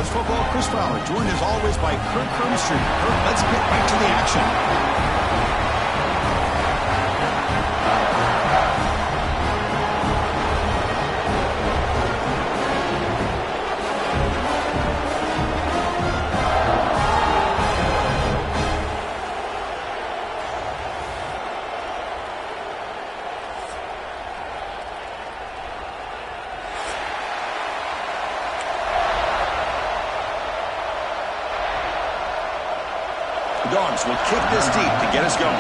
College Football, Chris Fowler, joined as always by Kirk Hermstreet. Kirk, let's get right to the action. The Dogs will kick this deep to get us going.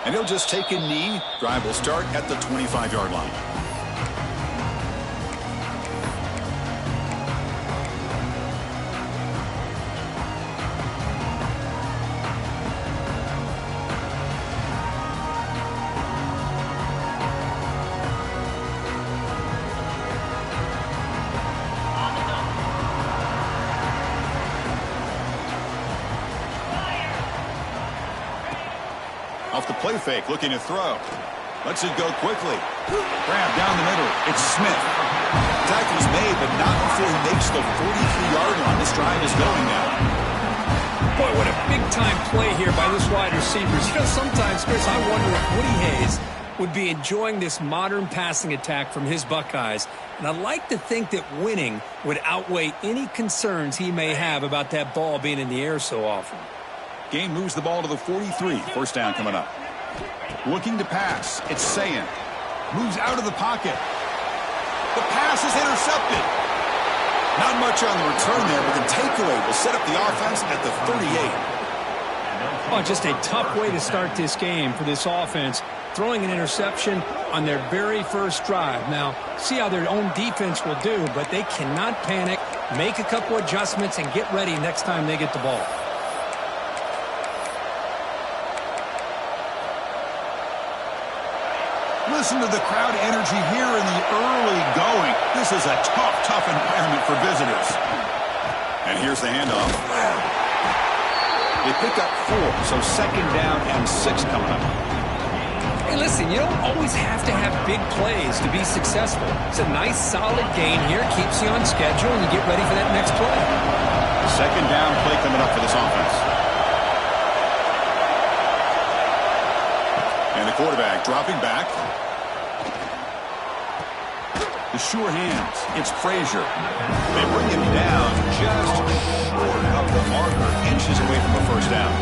And he'll just take a knee. Drive will start at the 25-yard line. Off the play fake, looking to throw. Lets it go quickly. Grab down the middle. It's Smith. Tackle's made, but not before he makes the 43-yard line. This drive is going now. Boy, what a big-time play here by this wide receivers. You know, sometimes, Chris, I wonder if Woody Hayes would be enjoying this modern passing attack from his Buckeyes. And I'd like to think that winning would outweigh any concerns he may have about that ball being in the air so often. Game moves the ball to the 43. First down coming up. Looking to pass. It's Ncaa. Moves out of the pocket. The pass is intercepted. Not much on the return there, but the takeaway will set up the offense at the 38. Oh, just a tough way to start this game for this offense. Throwing an interception on their very first drive. Now, see how their own defense will do, but they cannot panic, make a couple adjustments, and get ready next time they get the ball. Listen to the crowd energy here in the early going. This is a tough environment for visitors. And here's the handoff. They pick up 4, so second down and 6 coming up. Hey, listen, you don't always have to have big plays to be successful. It's a nice, solid gain here. Keeps you on schedule, and you get ready for that next play. Second down play coming up for this offense. And the quarterback dropping back. The sure hands. It's Frazier. They bring him down just short of the marker, inches away from a first down.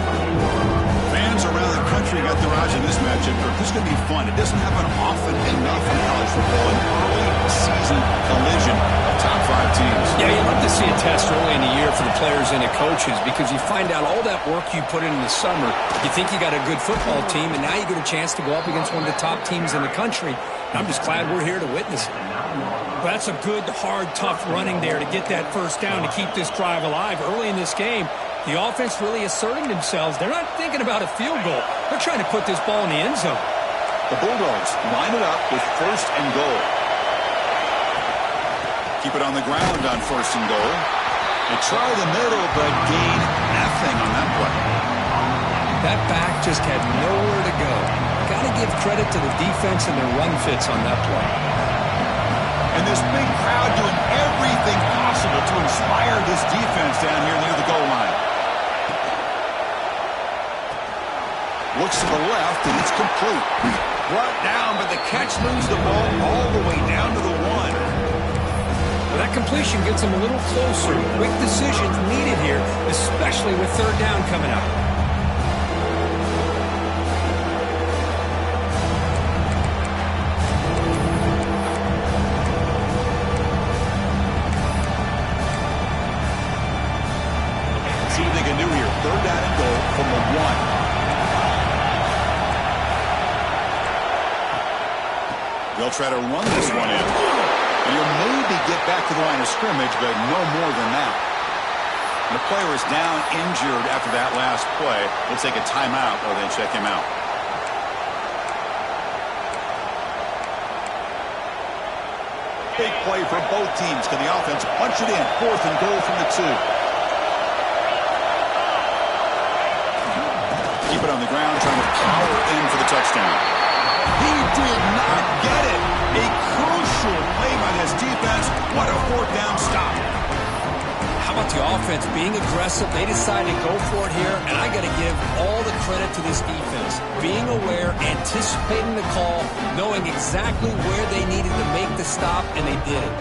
Fans around the country got their eyes on this matchup. This is going to be fun. It doesn't happen often enough in college football. An early season collision of top 5 teams. Yeah, you love to see a test early in the year for the players and the coaches because you find out all that work you put in the summer. You think you got a good football team, and now you get a chance to go up against one of the top teams in the country. I'm just glad we're here to witness it. Well, that's a good, hard, tough running there to get that first down to keep this drive alive. Early in this game, the offense really asserting themselves. They're not thinking about a field goal. They're trying to put this ball in the end zone. The Bulldogs line it up with first and goal. Keep it on the ground on first and goal. They try the middle, but gain nothing on that play. That back just had nowhere to go. Got to give credit to the defense and their run fits on that play. And this big crowd doing everything possible to inspire this defense down here near the goal line. Looks to the left, and it's complete. Brought down, but the catch moves the ball all the way down to the 1. Well, that completion gets them a little closer. Quick decisions needed here, especially with third down coming up. See what they can do here. Third down and goal from the 1. They'll try to run this one in. And you'll maybe get back to the line of scrimmage, but no more than that. And the player is down injured after that last play. They'll take a timeout or then check him out. Big play for both teams. Can the offense punch it in? Fourth and goal from the 2. Keep it on the ground, trying to power in for the touchdown. He fourth down stop. How about the offense being aggressive? They decided to go for it here, and I got to give all the credit to this defense. Being aware, anticipating the call, knowing exactly where they needed to make the stop, and they did it.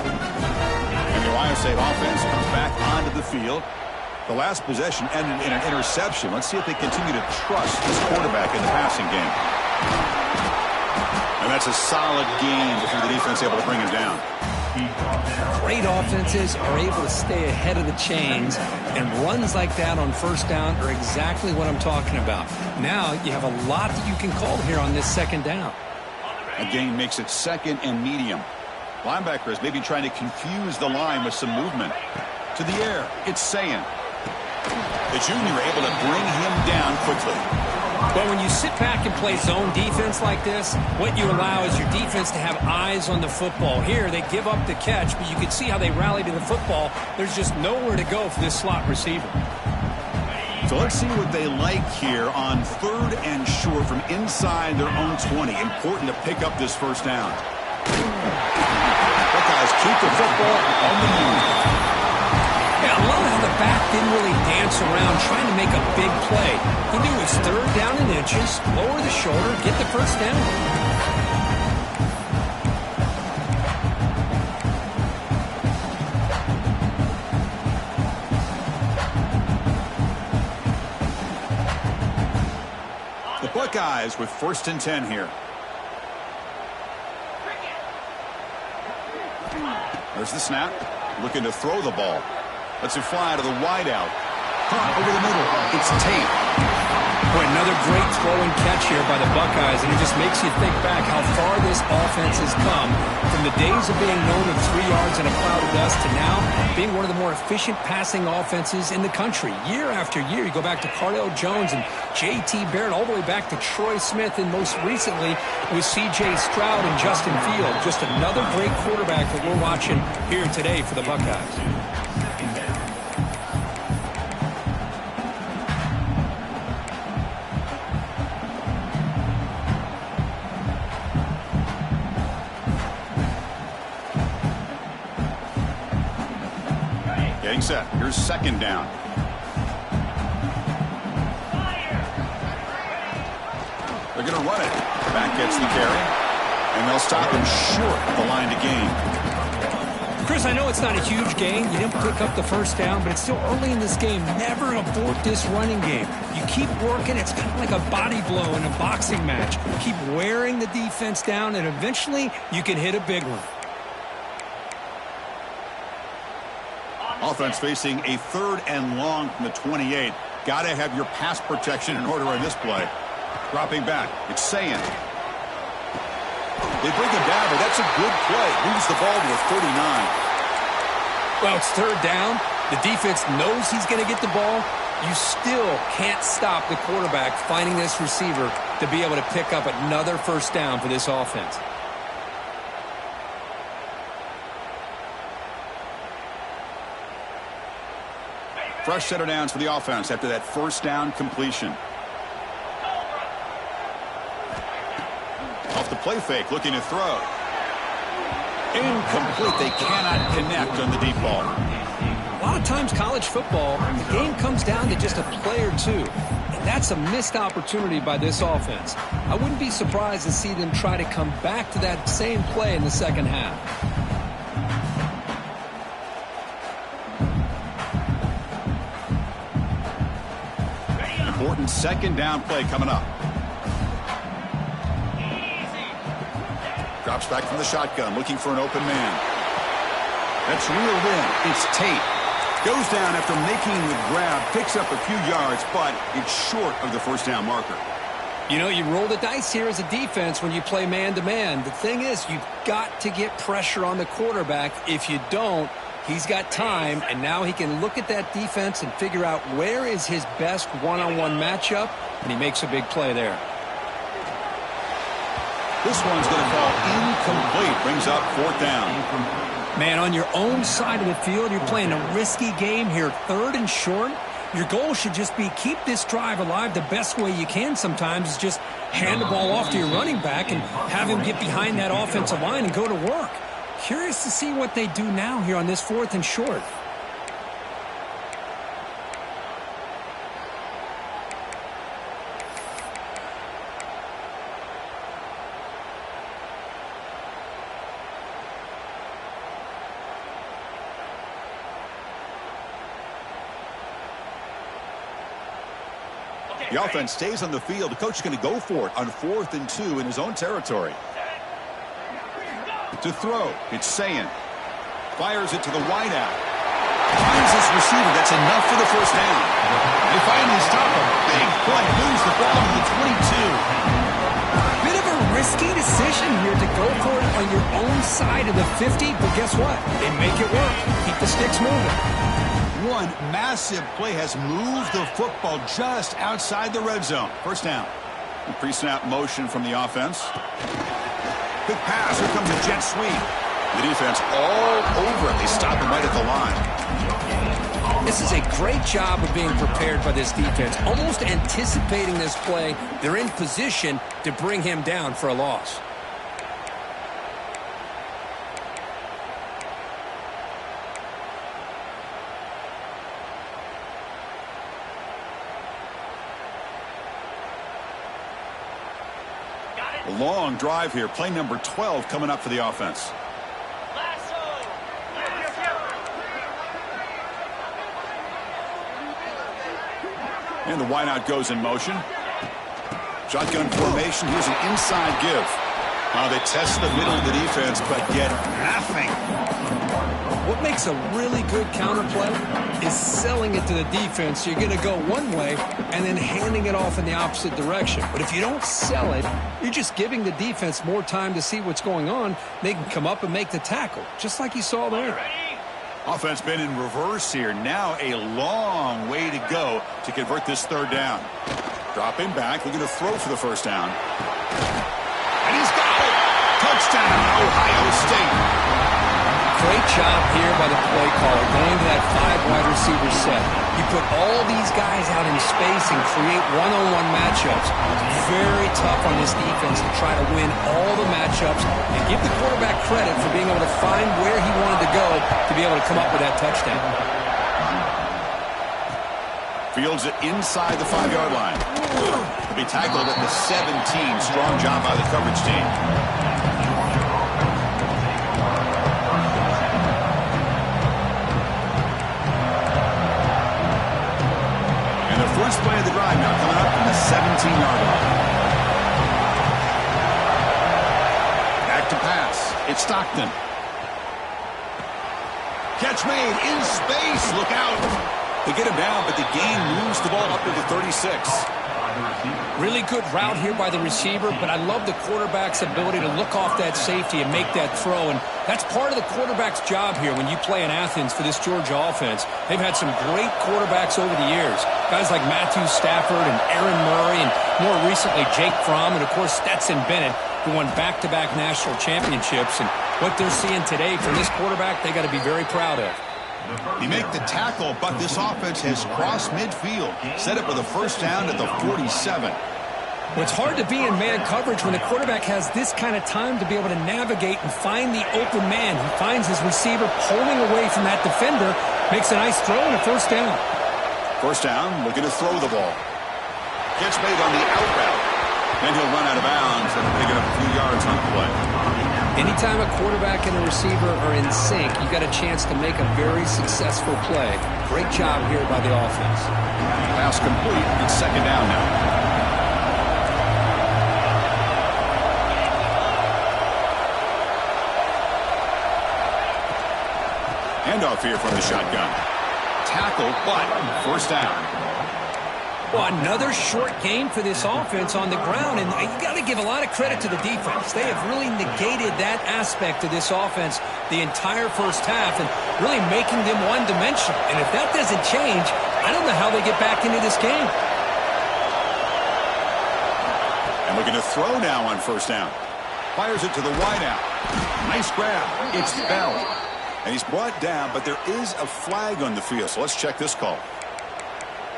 And the Ohio State offense comes back onto the field. The last possession ended in an interception. Let's see if they continue to trust this quarterback in the passing game. And that's a solid game before the defense able to bring him down. Great offenses are able to stay ahead of the chains, and runs like that on first down are exactly what I'm talking about. Now you have a lot that you can call here on this second down. A gain makes it second and medium. Linebackers maybe trying to confuse the line with some movement. To the air, it's Ncaa. The junior able to bring him down quickly. But when you sit back and play zone defense like this, what you allow is your defense to have eyes on the football. Here, they give up the catch, but you can see how they rally to the football. There's just nowhere to go for this slot receiver. So let's see what they like here on third and short from inside their own 20. Important to pick up this first down. Buckeyes keep the football on the move. Yeah, I love how the back didn't really dance around trying to make a big play. He knew it was third down in inches, lower the shoulder, get the first down. The Buckeyes with 1st and 10 here. There's the snap. Looking to throw the ball. Lets it fly to the wideout. Caught over the middle. It's Tate. Boy, another great throw and catch here by the Buckeyes, and it just makes you think back how far this offense has come from the days of being known of 3 yards in a cloud of dust to now being one of the more efficient passing offenses in the country. Year after year, you go back to Cardale Jones and J.T. Barrett, all the way back to Troy Smith, and most recently with C.J. Stroud and Justin Field. Just another great quarterback that we're watching here today for the Buckeyes. Getting set. Here's second down. They're going to run it. Back gets the carry. And they'll stop him short of the line to gain. Chris, I know it's not a huge gain. You didn't pick up the first down, but it's still early in this game. Never abort this running game. You keep working. It's kind of like a body blow in a boxing match. Keep wearing the defense down, and eventually you can hit a big one. Offense facing a 3rd and long from the 28. Got to have your pass protection in order on this play. Dropping back. It's Ncaa. They bring him down, but that's a good play. Moves the ball to the 39. Well, it's third down. The defense knows he's going to get the ball. You still can't stop the quarterback finding this receiver to be able to pick up another first down for this offense. Fresh set of downs for the offense after that first down completion. Off the play fake, looking to throw. Incomplete. They cannot connect on the deep ball. A lot of times college football, the game comes down to just a play or two. And that's a missed opportunity by this offense. I wouldn't be surprised to see them try to come back to that same play in the second half. Important second down play coming up. Drops back from the shotgun, looking for an open man. That's reeled in. It's Tate. Goes down after making the grab, picks up a few yards, but it's short of the first down marker. You know, you roll the dice here as a defense when you play man-to-man. The thing is, you've got to get pressure on the quarterback. If you don't, he's got time, and now he can look at that defense and figure out where is his best one-on-one matchup, and he makes a big play there. This one's going to fall incomplete. Brings up 4th down. Man, on your own side of the field, you're playing a risky game here. 3rd and short. Your goal should just be keep this drive alive the best way you can sometimes is just hand the ball off to your running back and have him get behind that offensive line and go to work. Curious to see what they do now here on this 4th and short. The offense stays on the field. The coach is going to go for it on 4th and 2 in his own territory. To throw, it's Ncaa. Fires it to the wideout. Finds his receiver. That's enough for the first down. They finally stop him. Big play. Lose the ball to the 22. Bit of a risky decision here to go for it on your own side of the 50, but guess what? They make it work. Keep the sticks moving. One massive play has moved the football just outside the red zone. First down. Pre-snap motion from the offense. Good pass. Here comes a jet sweep. The defense all over it. They stop him right at the line. This is a great job of being prepared by this defense. Almost anticipating this play. They're in position to bring him down for a loss. A long drive here. Play number 12 coming up for the offense. And the wideout goes in motion. Shotgun formation. Here's an inside give. They test the middle of the defense, but get nothing. What makes a really good counterplay is selling it to the defense. You're going to go one way and then handing it off in the opposite direction. But if you don't sell it, you're just giving the defense more time to see what's going on. They can come up and make the tackle, just like you saw there. Offense been in reverse here. Now a long way to go to convert this third down. Dropping back. They're going to throw for the first down. And he's got it. Touchdown, Ohio State. Great job here by the play caller, going to that 5 wide receiver set. You put all these guys out in space and create one-on-one matchups. Very tough on this defense to try to win all the matchups and give the quarterback credit for being able to find where he wanted to go to be able to come up with that touchdown. Fields it inside the 5-yard line. He'll be tackled at the 17. Strong job by the coverage team. First play of the drive now coming up from the 17-yard line. Back to pass. It's Stockton. Catch made in space. Look out. They get him down, but the gain moves the ball up to the 36. Really good route here by the receiver, but I love the quarterback's ability to look off that safety and make that throw. And that's part of the quarterback's job here when you play in Athens for this Georgia offense. They've had some great quarterbacks over the years. Guys like Matthew Stafford and Aaron Murray and more recently Jake Fromm and, of course, Stetson Bennett, who won back-to-back national championships. And what they're seeing today from this quarterback, they got to be very proud of. They make the tackle, but this offense has crossed midfield. Set up with a first down at the 47. Well, it's hard to be in man coverage when the quarterback has this kind of time to be able to navigate and find the open man. He finds his receiver pulling away from that defender, makes a nice throw and a first down. First down, looking to throw the ball. Gets made on the out route. Then he'll run out of bounds and pick it up a few yards on the play. Anytime a quarterback and a receiver are in sync, you got a chance to make a very successful play. Great job here by the offense. Pass complete. It's second down now. Handoff here from the shotgun. Tackle, but first down. Well, another short game for this offense on the ground, and you got to give a lot of credit to the defense. They have really negated that aspect of this offense the entire first half and really making them one-dimensional. And if that doesn't change, I don't know how they get back into this game. And looking to throw now on first down. Fires it to the wideout. Nice grab. It's Bell. And he's brought down, but there is a flag on the field, so let's check this call.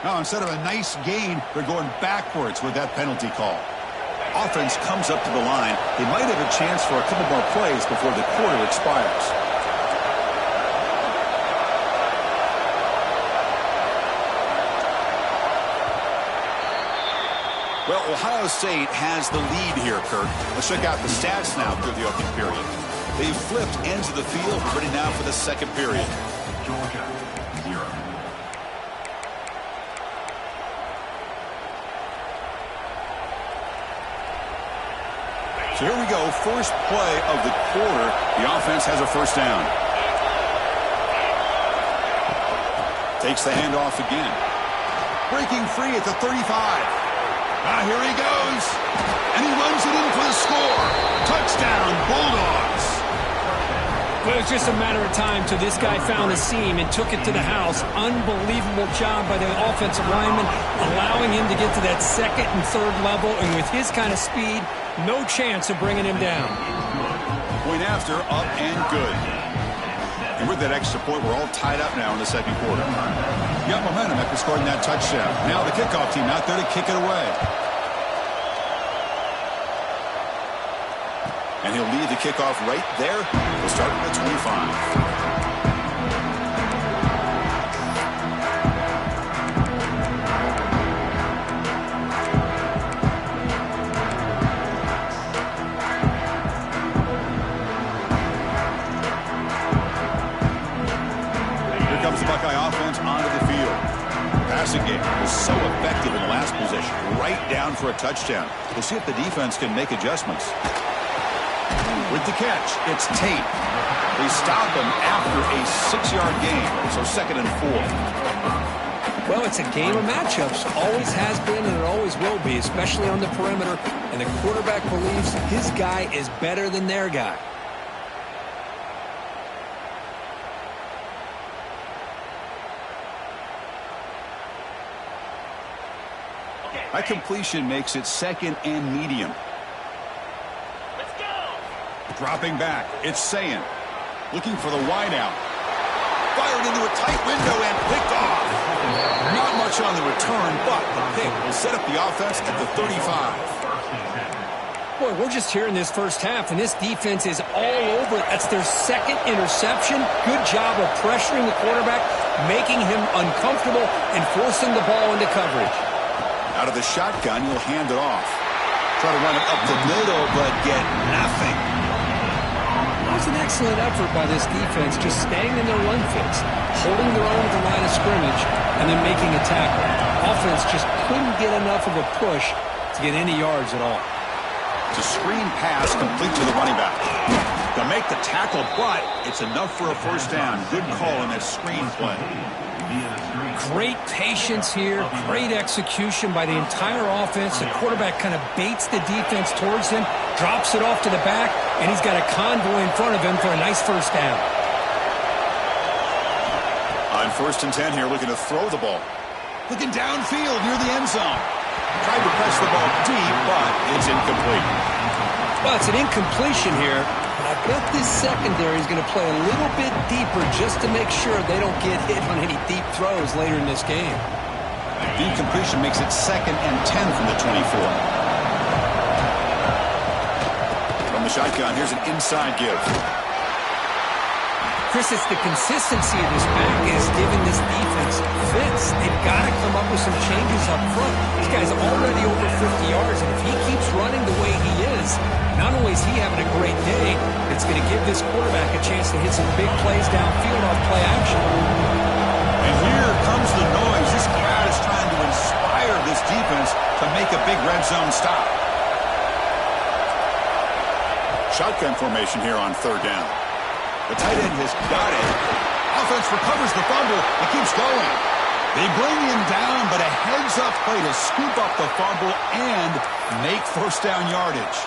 Now, instead of a nice gain, they're going backwards with that penalty call. offense comes up to the line, they might have a chance for a couple more plays before the quarter expires. Well, Ohio State has the lead here, Kirk. Let's check out the stats now through the opening period. They've flipped ends of the field, ready now for the second period. Georgia, 0. So here we go, first play of the quarter. The offense has a first down. Takes the handoff again. Breaking free at the 35. Here he goes. And he runs it in for the score. Touchdown, Bulldogs. Well, it was just a matter of time till this guy found a seam and took it to the house. Unbelievable job by the offensive lineman, allowing him to get to that second and third level. And with his kind of speed, no chance of bringing him down. Point after, up and good. And with that extra point, we're all tied up now in the second quarter. Got momentum after scoring that touchdown. Now the kickoff team out there to kick it away. And he'll lead the kickoff right there. We'll start at the 25. Passing game was so effective in the last possession, right down for a touchdown. We'll see if the defense can make adjustments. With the catch, it's Tate. They stop him after a 6-yard gain, so 2nd and 4. Well, it's a game of matchups. Always has been and it always will be, especially on the perimeter. And the quarterback believes his guy is better than their guy. That completion makes it 2nd and medium. Let's go. Dropping back, it's Ncaa. Looking for the wideout. Fired into a tight window and picked off. Not much on the return, but the pick will set up the offense at the 35. Boy, we're just here in this first half, and this defense is all over. That's their 2nd interception. Good job of pressuring the quarterback, making him uncomfortable, and forcing the ball into coverage. Out of the shotgun, he'll hand it off. Try to run it up the middle, but get nothing. That was an excellent effort by this defense, just staying in their run fits, holding their own at the line of scrimmage, and then making a tackle. Offense just couldn't get enough of a push to get any yards at all. It's a screen pass complete to the running back. They'll make the tackle, but it's enough for a first down. Good call in that screen play. Great patience here, great execution by the entire offense. The quarterback kind of baits the defense towards him, drops it off to the back, and he's got a convoy in front of him for a nice first down. On 1st and 10 here, looking to throw the ball. Looking downfield near the end zone. Tried to press the ball deep, but it's incomplete. Well, it's an incompletion here. I bet this secondary is going to play a little bit deeper just to make sure they don't get hit on any deep throws later in this game. The incompletion makes it 2nd and 10 from the 24. From the shotgun, here's an inside give. Chris, it's the consistency of this back is giving this defense fits. They've got to come up with some changes up front. This guy's already over 50 yards, and if he keeps running the way he is, not only is he having a great day, it's going to give this quarterback a chance to hit some big plays downfield off play action. And here comes the noise. This crowd is trying to inspire this defense to make a big red zone stop. Shotgun formation here on 3rd down. The tight end has got it. Offense recovers the fumble. It keeps going. They bring him down, but a heads-up play to scoop up the fumble and make first down yardage.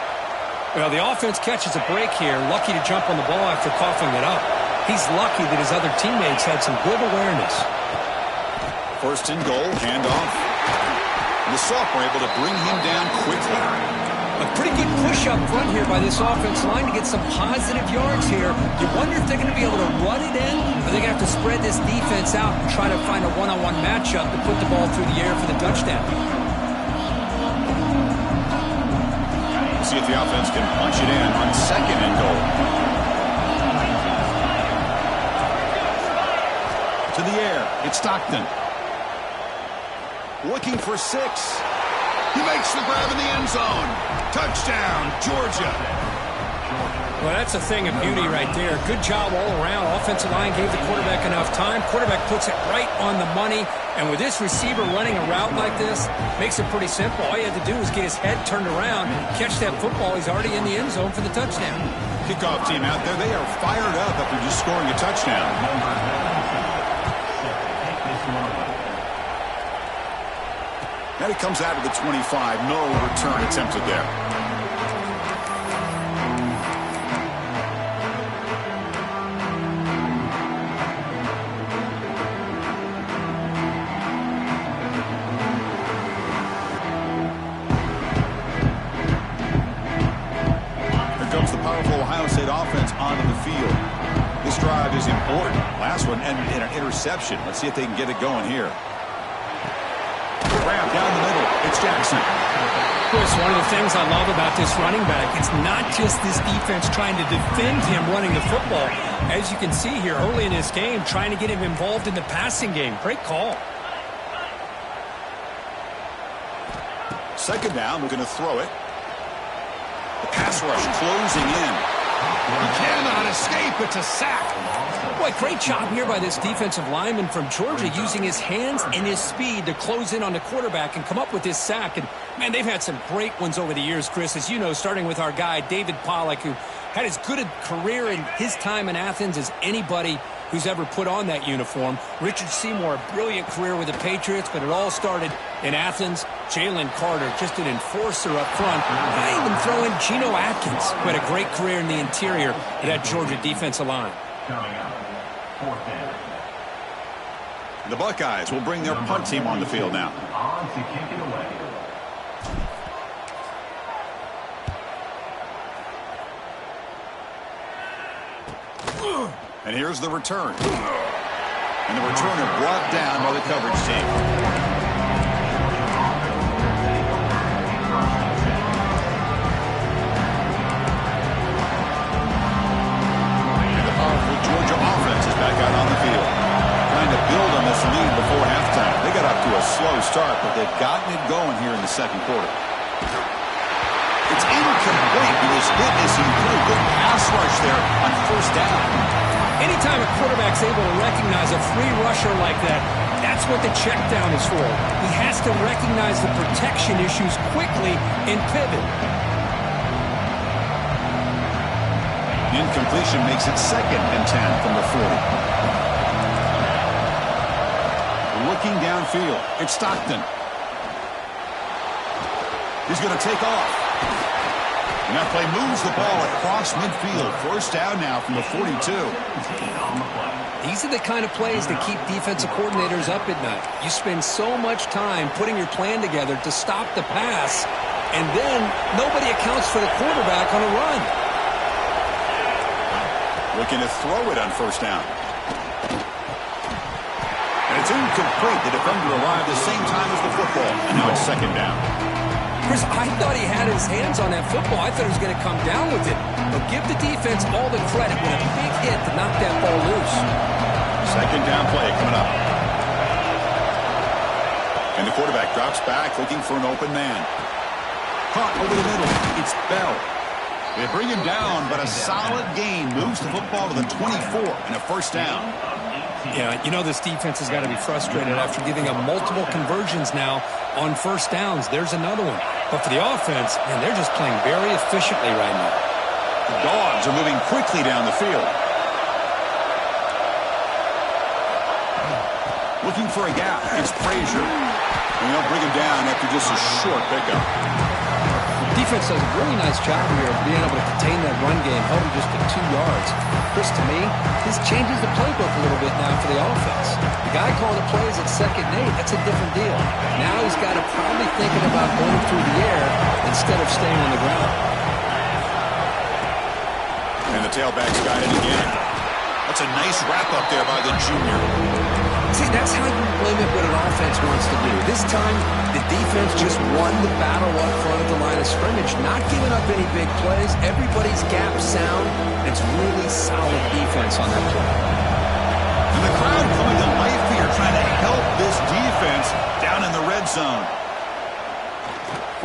Well, the offense catches a break here, lucky to jump on the ball after coughing it up. He's lucky that his other teammates had some good awareness. 1st and goal, handoff. And the sophomore able to bring him down quickly. A pretty good push up front here by this offense line to get some positive yards here. You wonder if they're going to be able to run it in, or they're going to have to spread this defense out and try to find a one-on-one matchup to put the ball through the air for the touchdown. See if the offense can punch it in on 2nd and goal. To the air. It's Stockton. Looking for 6. He makes the grab in the end zone. Touchdown, Georgia. Well, that's a thing of beauty right there. Good job all around. Offensive line gave the quarterback enough time. Quarterback puts it right on the money. And with this receiver running a route like this, makes it pretty simple. All you had to do was get his head turned around, catch that football. He's already in the end zone for the touchdown. Kickoff team out there, they are fired up after just scoring a touchdown. Now he comes out of the 25. No return attempted there. Offense onto the field. This drive is important. Last one ended in an interception. Let's see if they can get it going here. Grab down the middle. It's Jackson. Chris, one of the things I love about this running back, it's not just this defense trying to defend him running the football. As you can see here early in this game, trying to get him involved in the passing game. Great call. 2nd down, we're going to throw it. The pass rush closing in. He cannot escape. It's a sack. Boy, great job here by this defensive lineman from Georgia using his hands and his speed to close in on the quarterback and come up with this sack. And, man, they've had some great ones over the years, Chris, as you know, starting with our guy, David Pollack, who had as good a career in his time in Athens as anybody who's ever put on that uniform. Richard Seymour, a brilliant career with the Patriots, but it all started in Athens. Jalen Carter, just an enforcer up front. I even throw in Geno Atkins, who had a great career in the interior of that Georgia defensive line. The Buckeyes will bring their punt team on the field now. On to kick it away. And here's the return. And the returner brought down by the coverage team. And the powerful Georgia offense is back out on the field, trying to build on this lead before halftime. They got off to a slow start, but they've gotten it going here in the 2nd quarter. It's incomplete, but his hit is improved. Good pass rush there on 1st down. Anytime a quarterback's able to recognize a free rusher like that, that's what the check down is for. He has to recognize the protection issues quickly and pivot. Incompletion makes it 2nd and 10 from the 40. Looking downfield, it's Stockton. He's going to take off. And that play moves the ball across midfield. 1st down now from the 42. These are the kind of plays that keep defensive coordinators up at night. You spend so much time putting your plan together to stop the pass, and then nobody accounts for the quarterback on a run. Looking to throw it on 1st down. And it's incomplete. The defender arrived the same time as the football. And now it's 2nd down. Chris, I thought he had his hands on that football. I thought he was going to come down with it. But give the defense all the credit with a big hit to knock that ball loose. 2nd down play coming up. And the quarterback drops back looking for an open man. Caught over the middle. It's Bell. They bring him down, but a solid gain moves the football to the 24 and a 1st down. Yeah, you know this defense has got to be frustrated after giving up multiple conversions now on 1st downs. There's another one. But for the offense, man, they're just playing very efficiently right now. The Dogs are moving quickly down the field. Looking for a gap. It's Frazier. And they'll bring him down after just a short pickup. Defense does a really nice job here of being able to contain that run game, held him just to 2 yards. Chris, to me, this changes the playbook a little bit now for the offense. The guy calling the plays at 2nd and 8, that's a different deal. Now he's got to probably thinking about going through the air instead of staying on the ground. And the tailback's got it again. That's a nice wrap up there by the junior. See, that's how you limit what an offense wants to do. This time, the defense just won the battle up front of the line of scrimmage, not giving up any big plays. Everybody's gap sound. It's really solid defense on that play. And the crowd coming to life here, trying to help this defense down in the red zone.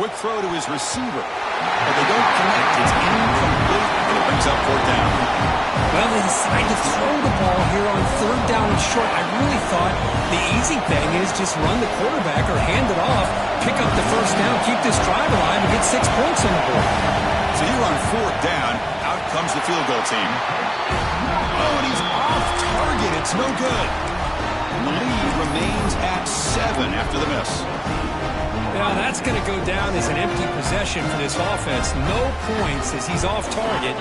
Quick throw to his receiver. But they don't connect. It's incomplete, and it brings up fourth down. Well, they decide to throw the ball here on third down and short. I really thought the easy thing is just run the quarterback or hand it off, pick up the first down, keep this drive alive, and get 6 points on the board. So here on fourth down, out comes the field goal team. Oh, and he's off target. It's no good. And the lead remains at 7 after the miss. Now that's going to go down as an empty possession for this offense. No points as he's off target.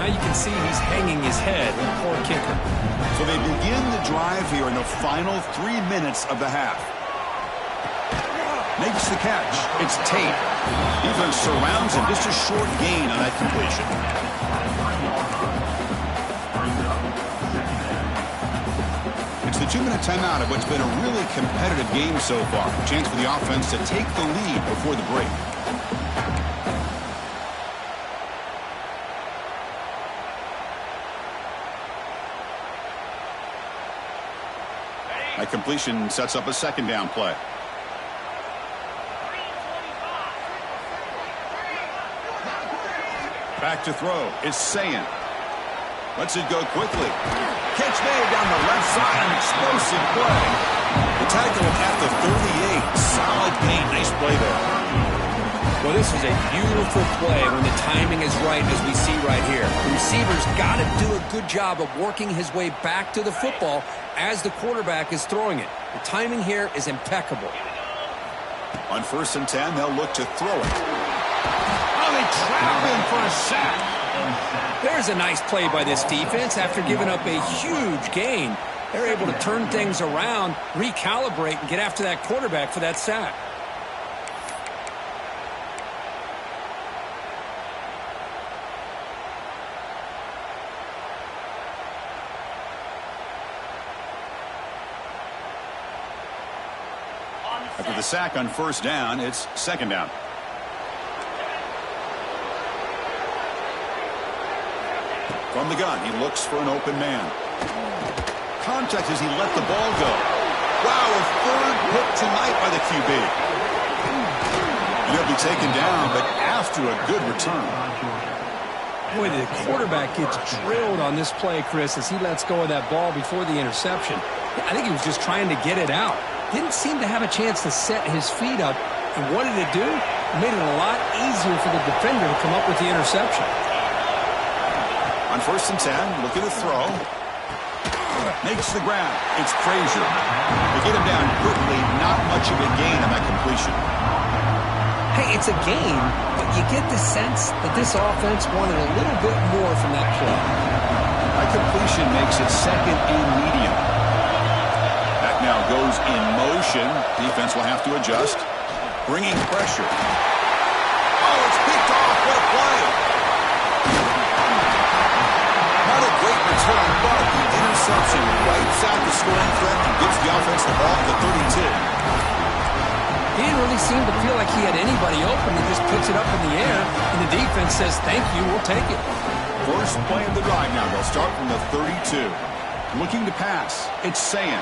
Now you can see he's hanging his head. Poor kicker. So they begin the drive here in the final 3 minutes of the half. Makes the catch. It's Tate. Defense surrounds him. Just a short gain on that completion. It's the 2-minute timeout of what's been a really competitive game so far. Chance for the offense to take the lead before the break. That completion sets up a second down play. Back to throw. It's Ncaa. Lets it go quickly. Catch made down the left side. An explosive play. The tackle at the 38. Solid gain. Nice play there. Well, this is a beautiful play when the timing is right, as we see right here. The receiver's got to do a good job of working his way back to the football as the quarterback is throwing it. The timing here is impeccable. On 1st and 10, they'll look to throw it. Oh, they trap him for a sack. There's a nice play by this defense. After giving up a huge gain, they're able to turn things around, recalibrate, and get after that quarterback for that sack. After the sack on 1st down, it's 2nd down. From the gun, he looks for an open man. Contact as he let the ball go. Wow, a 3rd hit tonight by the QB. He'll be taken down, but after a good return. Boy, the quarterback gets drilled on this play, Chris, as he lets go of that ball before the interception. I think he was just trying to get it out. Didn't seem to have a chance to set his feet up. And what did it do? It made it a lot easier for the defender to come up with the interception. On 1st and 10, looking to throw. Makes the grab. It's Frazier. They get him down quickly. Not much of a gain on that completion. Hey, it's a gain, but you get the sense that this offense wanted a little bit more from that play. That completion makes it 2nd and medium. That now goes in motion. Defense will have to adjust. Bringing pressure. Oh, it's picked off. What a play. Not a great return, but the interception wipes out the scoring threat and gives the offense the ball at the 32. He didn't really seem to feel like he had anybody open. He just puts it up in the air, and the defense says, thank you, we'll take it. First play of the drive now. They'll start from the 32. Looking to pass. It's Ncaa.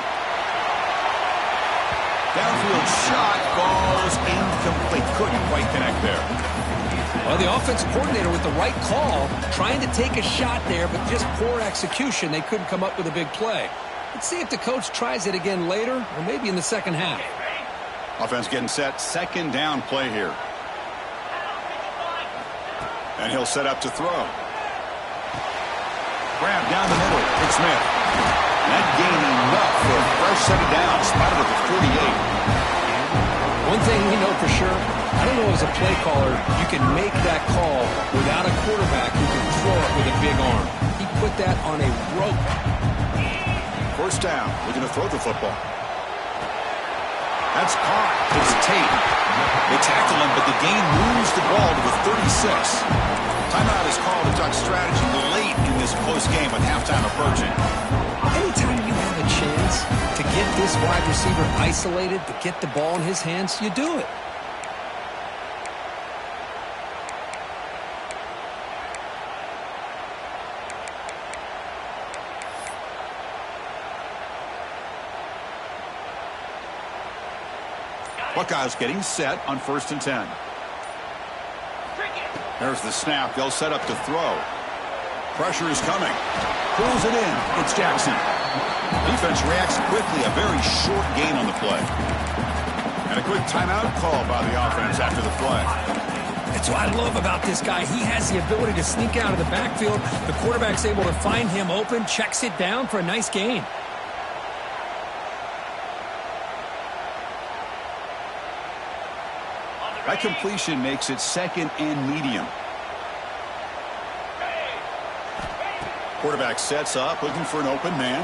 Downfield shot falls incomplete. Couldn't quite connect there. Well, the offensive coordinator with the right call, trying to take a shot there, but just poor execution. They couldn't come up with a big play. Let's see if the coach tries it again later, or maybe in the second half. Offense getting set. 2nd down play here. And he'll set up to throw. Grab down the middle. It's Smith. That gain enough for a fresh set of downs. Spotted at the 48. One thing we know for sure, I don't know as a play caller, you can make that call without a quarterback who can throw it with a big arm. He put that on a rope. 1st down. We're going to throw the football. That's caught. It's Tate. They tackle him, but the game moves the ball to the 36. Timeout is called to talk strategy late in this close game with halftime approaching. Anytime you have a chance to get this wide receiver isolated, to get the ball in his hands, you do it. Buckeyes getting set on 1st and 10. There's the snap. They'll set up to throw. Pressure is coming. Pulls it in. It's Jackson. Defense reacts quickly. A very short gain on the play. And a quick timeout call by the offense after the play. That's what I love about this guy. He has the ability to sneak out of the backfield. The quarterback's able to find him open, checks it down for a nice gain. That completion makes it 2nd and medium. Quarterback sets up, looking for an open man.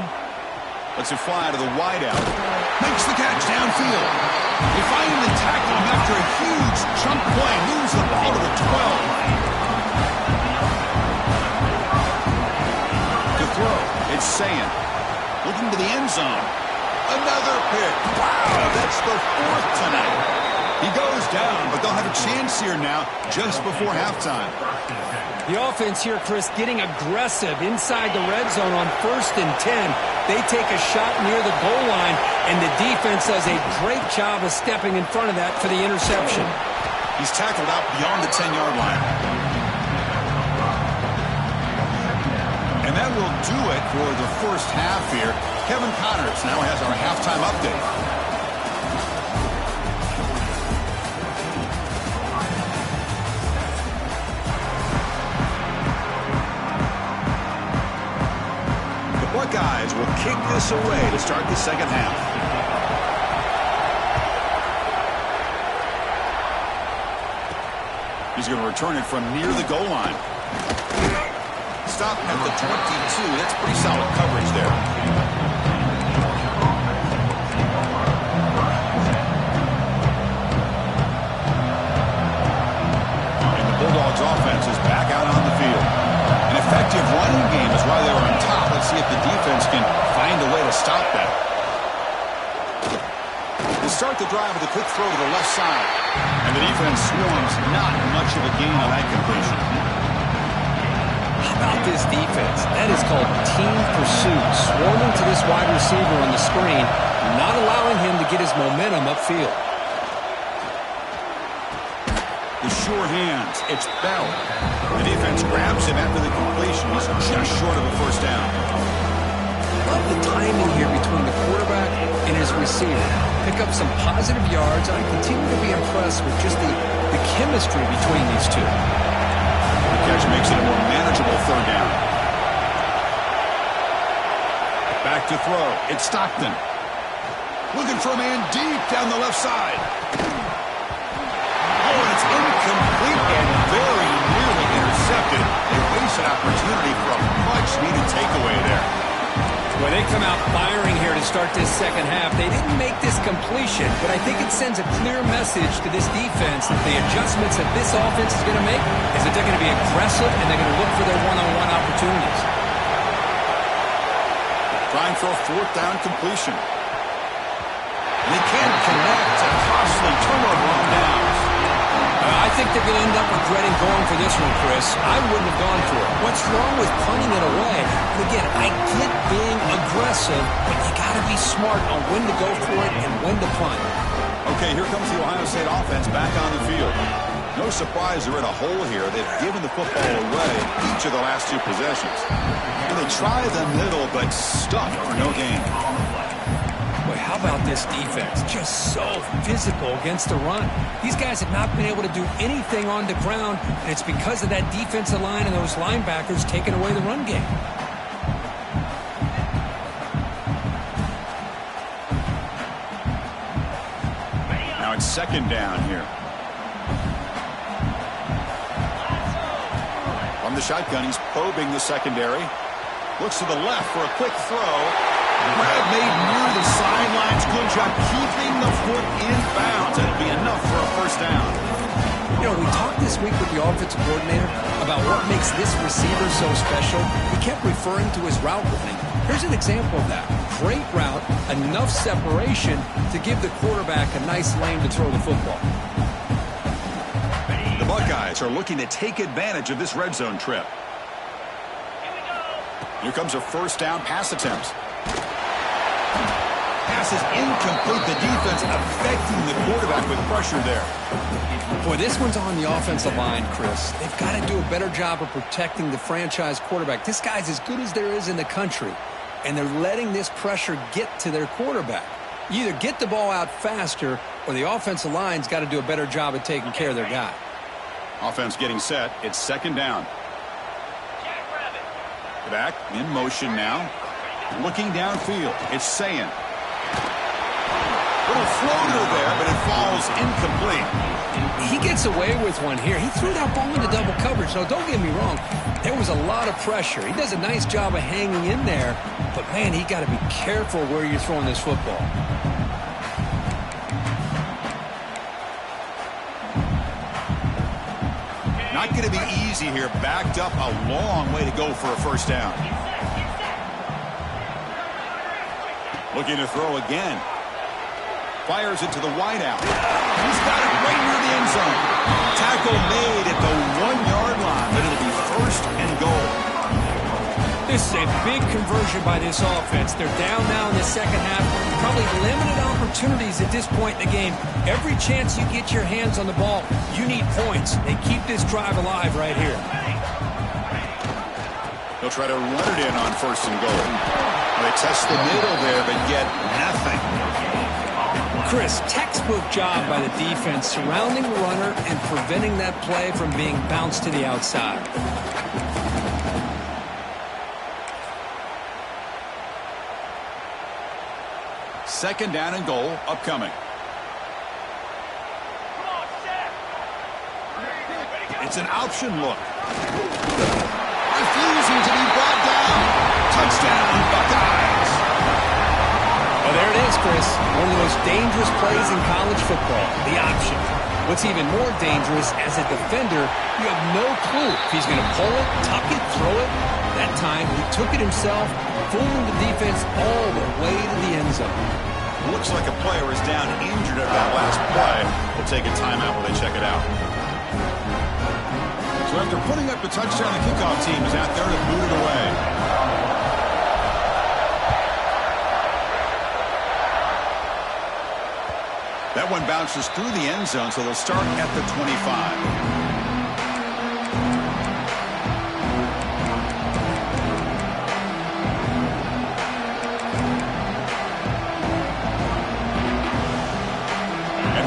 Lets it fly to the wideout. Makes the catch downfield. They finally tackle him after a huge chunk play. Moves the ball to the 12. To throw, it's Ncaa. Looking to the end zone. Another pick. Wow, that's the 4th tonight. He goes down, but they'll have a chance here now just before halftime. The offense here, Chris, getting aggressive inside the red zone on 1st and 10. They take a shot near the goal line, and the defense does a great job of stepping in front of that for the interception. He's tackled out beyond the 10-yard line. And that will do it for the first half here. Kevin Connors now has our halftime update. Buckeyes will kick this away to start the second half. He's going to return it from near the goal line. Stop at the 22. That's pretty solid coverage there. And the Bulldogs offense is back out on the field. An effective running game is why they were on top. Let's see if the defense can find a way to stop that. They start the drive with a quick throw to the left side. And the defense swarms. Not much of a gain on that completion. How about this defense? That is called team pursuit. Swarming to this wide receiver on the screen, not allowing him to get his momentum upfield. The sure hands. It's Bell. The defense grabs him after the completion. He's just short of a first down. Love the timing here between the quarterback and his receiver. Pick up some positive yards. I continue to be impressed with just the chemistry between these two. The catch makes it a more manageable third down. Back to throw. It's Stockton. Looking for a man deep down the left side. Oh, and it's incomplete and very nearly intercepted. A wasted opportunity for a much-needed takeaway there. Well, they come out firing here to start this second half. They didn't make this completion, but I think it sends a clear message to this defense that the adjustments that this offense is going to make is that they're going to be aggressive and they're going to look for their one-on-one opportunities. Trying for a 4th down completion. They can't connect. A costly turnover on downs. I think they're going to end up regretting going for this one, Chris. I wouldn't have gone for it. What's wrong with punting it away? And again, I get being aggressive, but you got to be smart on when to go for it and when to punt. Okay, here comes the Ohio State offense back on the field. No surprise they're in a hole here. They've given the football away each of the last 2 possessions. And they try the middle, but stuffed for no gain. Boy, how about this defense? Just so physical against the run. These guys have not been able to do anything on the ground, and it's because of that defensive line and those linebackers taking away the run game. Now it's 2nd down here. From the shotgun, he's probing the secondary. Looks to the left for a quick throw. Grab made near the sidelines. Good job keeping the foot in bounds. That'll be enough for a first down. You know, we talked this week with the offensive coordinator about what makes this receiver so special. He kept referring to his route running. Here's an example of that. Great route, enough separation to give the quarterback a nice lane to throw the football. The Buckeyes are looking to take advantage of this red zone trip. Here comes a first down pass attempt. Pass is incomplete. The defense affecting the quarterback with pressure there. Boy, this one's on the offensive line, Chris. They've got to do a better job of protecting the franchise quarterback. This guy's as good as there is in the country, and they're letting this pressure get to their quarterback. You either get the ball out faster, or the offensive line's got to do a better job of taking care of their guy. Offense getting set. It's second down. Back in motion now. Looking downfield. It's Ncaa. Little floater there, but it falls incomplete. He gets away with one here. He threw that ball into double coverage, so don't get me wrong. There was a lot of pressure. He does a nice job of hanging in there, but, man, he got to be careful where you're throwing this football. Not going to be easy here. Backed up a long way to go for a first down. Looking to throw again. Fires it to the wideout. He's got it right near the end zone. Tackle made at the 1-yard line, but it'll be first and goal. This is a big conversion by this offense. They're down now in the second half. Probably limited opportunities at this point in the game. Every chance you get your hands on the ball, you need points. They keep this drive alive right here. They'll try to run it in on first and goal. They test the middle there, but get nothing. Chris, textbook job by the defense surrounding the runner and preventing that play from being bounced to the outside. Second down and goal upcoming. It's an option look. Refusing to be brought down. Touchdown, Buckeyes. Well, there it is, Chris. One of the most dangerous plays in college football, the option. What's even more dangerous, as a defender, you have no clue if he's going to pull it, tuck it, throw it. That time, he took it himself, fooling the defense all the way to the end zone. Looks like a player is down injured at that last play. We'll take a timeout while they check it out. So after putting up the touchdown, the kickoff team is out there to boot it away. That one bounces through the end zone, so they'll start at the 25.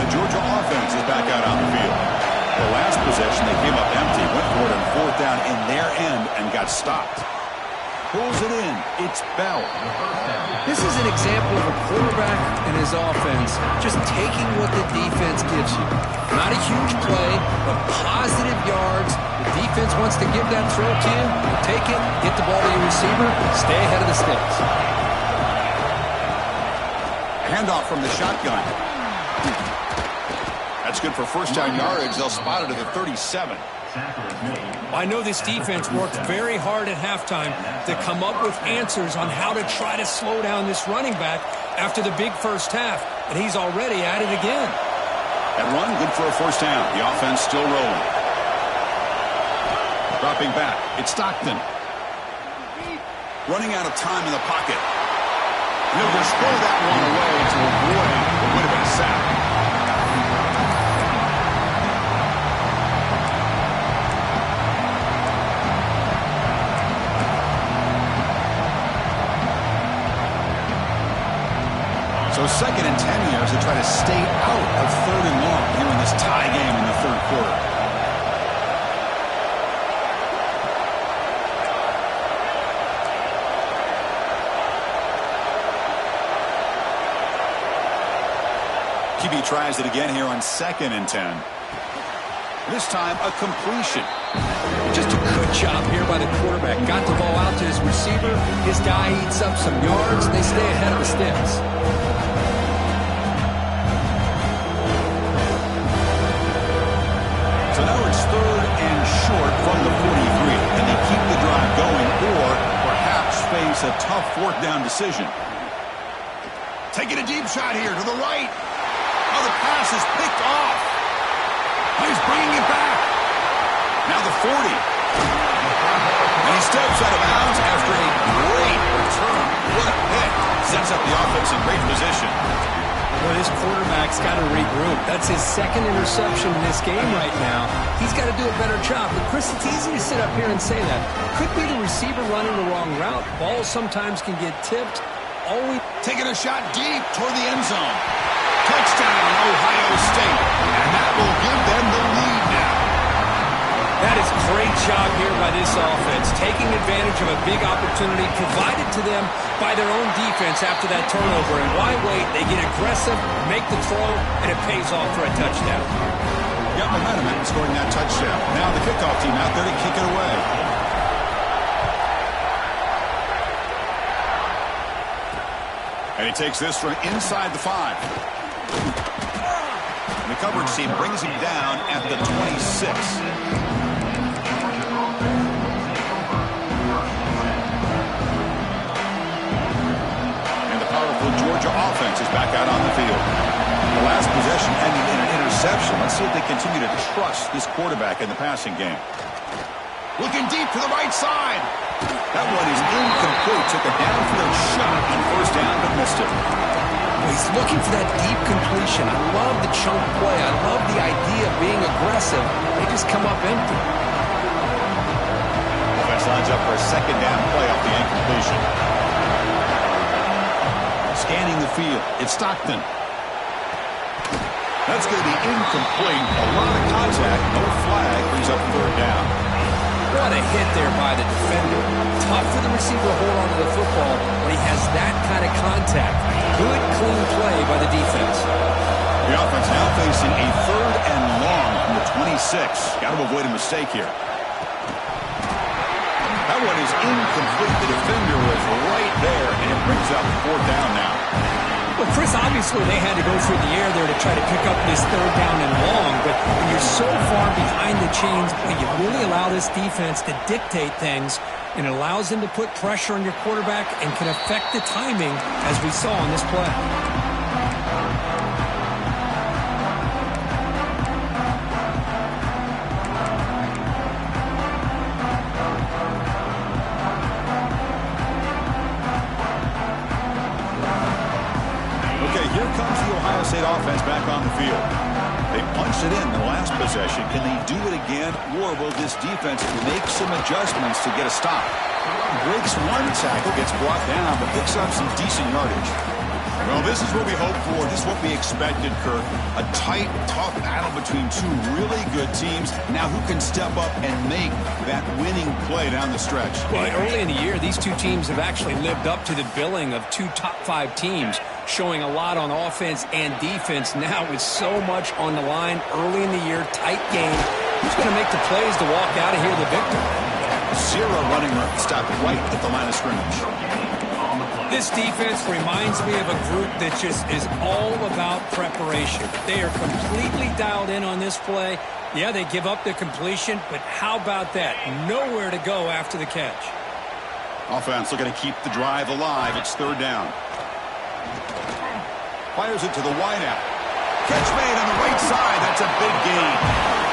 Georgia offense is back out on the field. The last possession, they came up empty, went for it on fourth down in their end and got stopped. Pulls it in. It's Bell. This is an example of a quarterback and his offense just taking what the defense gives you. Not a huge play, but positive yards. The defense wants to give that throw to you. Take it, get the ball to your receiver, stay ahead of the sticks. Handoff from the shotgun. That's good for first down yardage. They'll spot it at the 37. I know this defense worked very hard at halftime to come up with answers on how to try to slow down this running back after the big first half, and he's already at it again. That run, good for a first down. The offense still rolling. Dropping back, it's Stockton. Running out of time in the pocket. And he'll just throw that one away to avoid what would have been a sack. So second and 10 years to try to stay out of third and long here in this tie game in the third quarter. QB tries it again here on second and 10. This time a completion. Just a good job here by the quarterback. Got the ball out to his receiver. His guy eats up some yards. They stay ahead of the sticks. from the 43. Can they keep the drive going or perhaps face a tough fourth down decision? Taking a deep shot here to the right. Oh, the pass is picked off. Oh, he's bringing it back. Now the 40. And he steps out of bounds after a great return. What a hit. Sets up the offense in great position. Well, this quarterback's got to regroup. That's his second interception in this game right now. He's got to do a better job. But, Chris, it's easy to sit up here and say that. Could be the receiver running the wrong route. Balls sometimes can get tipped. Always taking a shot deep toward the end zone. Touchdown, Ohio State. And that will give them the lead now. That is a great job here by this offense, taking advantage of a big opportunity provided to them by their own defense after that turnover. And why wait? They get aggressive, make the throw, and it pays off for a touchdown. Got momentum in scoring that touchdown. Now the kickoff team out there to kick it away. And he takes this from inside the 5. And the coverage team brings him down at the 26. Georgia offense is back out on the field. The last possession ended in an interception. Let's see if they continue to trust this quarterback in the passing game. Looking deep to the right side. That one is incomplete. Took a downfield shot on first down, but missed it. Well, he's looking for that deep completion. I love the chunk play. I love the idea of being aggressive. They just come up empty. Offense lines up for a second down play off the incompletion. Scanning the field. It's Stockton. That's going to be incomplete. A lot of contact. No flag. Brings up third down. What a hit there by the defender. Tough for the receiver to hold on to the football when he has that kind of contact. Good, clean play by the defense. The offense now facing a third and long from the 26. Got to avoid a mistake here. That one is incomplete. The defender was right there, and it brings up fourth down now. Well, Chris, obviously they had to go through the air there to try to pick up this third down and long, but when you're so far behind the chains, you really allow this defense to dictate things, and it allows them to put pressure on your quarterback and can affect the timing, as we saw on this play. State offense back on the field. They punched it in the last possession. Can they do it again, or will this defense make some adjustments to get a stop? Breaks one tackle, gets brought down, but picks up some decent yardage. Well, this is what we hoped for. This is what we expected, Kirk. A tight, tough battle between two really good teams. Now who can step up and make that winning play down the stretch? Well, early in the year, these two teams have actually lived up to the billing of two top 5 teams, showing a lot on offense and defense. Now with so much on the line early in the year, tight game. Who's going to make the plays to walk out of here the victor? Zero running stop right at the line of scrimmage. This defense reminds me of a group that just is all about preparation. They are completely dialed in on this play. Yeah, they give up the completion, but how about that? Nowhere to go after the catch. Offense looking to keep the drive alive. It's third down. Fires it to the wideout. Catch made on the right side. That's a big gain.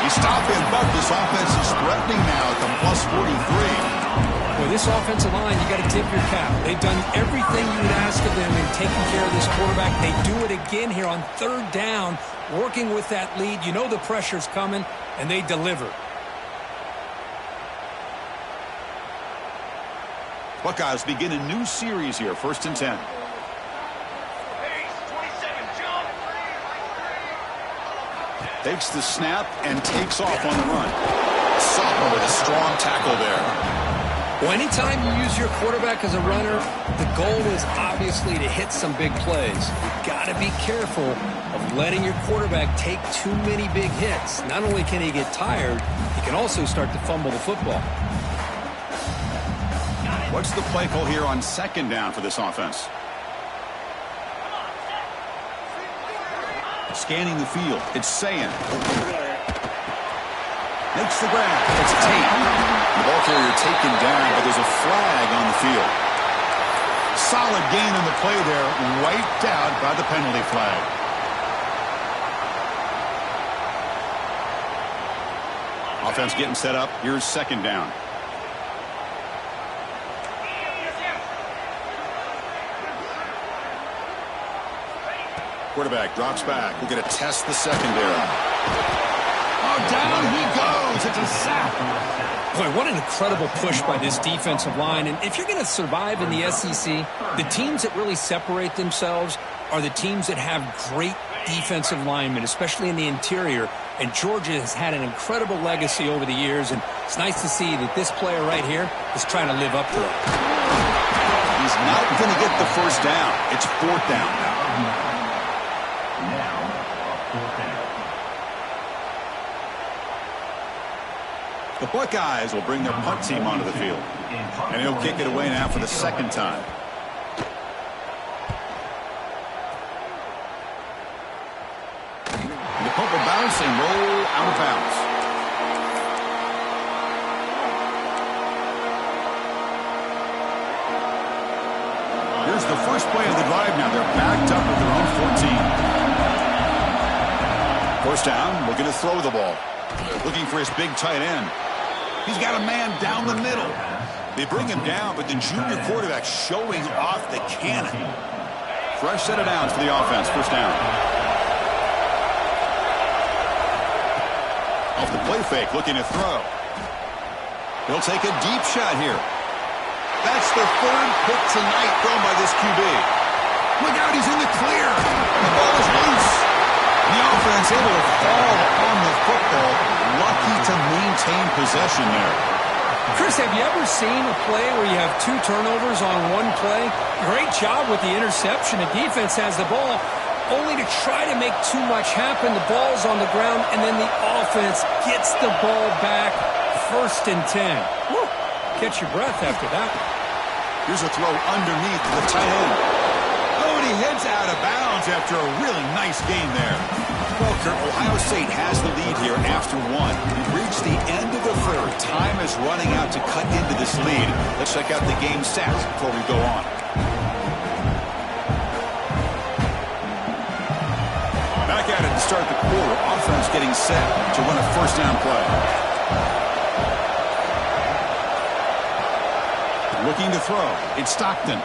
He stopped him, but this offense is threatening now at the plus 43. Well, this offensive line, you got to tip your cap. They've done everything you would ask of them in taking care of this quarterback. They do it again here on third down, working with that lead. You know the pressure's coming, and they deliver. Buckeyes begin a new series here, 1st and 10. Takes the snap and takes off on the run. Sopper with a strong tackle there. Well, anytime you use your quarterback as a runner, the goal is obviously to hit some big plays. You've got to be careful of letting your quarterback take too many big hits. Not only can he get tired, he can also start to fumble the football. What's the play call here on second down for this offense? Scanning the field. It's Ncaa. They makes the grab. It's Tate. The ball carrier taken down, but there's a flag on the field. Solid gain on the play there, wiped out by the penalty flag. Offense getting set up. Here's second down. Quarterback drops back. We're going to test the secondary. Oh, down he goes. It's a sack. Boy, what an incredible push by this defensive line. And if you're going to survive in the SEC, the teams that really separate themselves are the teams that have great defensive linemen, especially in the interior. And Georgia has had an incredible legacy over the years, and it's nice to see that this player right here is trying to live up to it. He's not going to get the first down. It's fourth down now. The Buckeyes will bring their punt team onto the field. And he'll kick it away now for the second time. And the punt will bounce and roll out of bounds. Here's the first play of the drive now. They're backed up at their own 14. First down, looking to throw the ball. Looking for his big tight end. He's got a man down the middle. They bring him down, but the junior quarterback showing off the cannon. Fresh set of downs for the offense. First down. Off the play fake, looking to throw. He'll take a deep shot here. That's the third pick tonight thrown by this QB. Look out, he's in the clear. The ball is loose. The offense able to fall on the football. Lucky to maintain possession there. Chris, have you ever seen a play where you have two turnovers on one play? Great job with the interception. The defense has the ball, only to try to make too much happen. The ball's on the ground, and then the offense gets the ball back. First and 10. Woo. Catch your breath after that. Here's a throw underneath to the tight end. Oh, and he heads out of bounds after a really nice game there. Well, Kurt, Ohio State has the lead here after one. We've reached the end of the third. Time is running out to cut into this lead. Let's check out the game stats before we go on. Back at it to start the quarter. Offense getting set to run a first down play. Looking to throw. It's Stockton.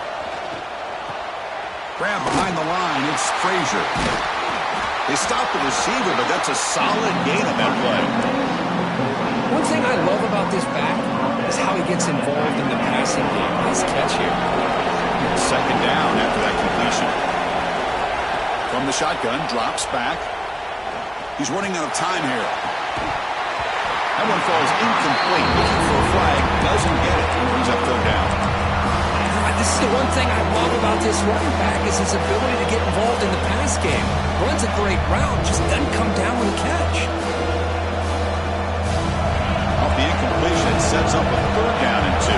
Grab behind the line. It's Frazier. They stopped the receiver, but that's a solid gain on that play. One thing I love about this back is how he gets involved in the passing game. Nice catch here. Second down after that completion. From the shotgun, drops back. He's running out of time here. That one falls incomplete. Looking for a flag. Doesn't get it. Brings up third down. This is the one thing I love about this running back is his ability to get involved in the pass game. Runs a great route, just doesn't come down with a catch. Off the incompletion, sets up a third down and 2.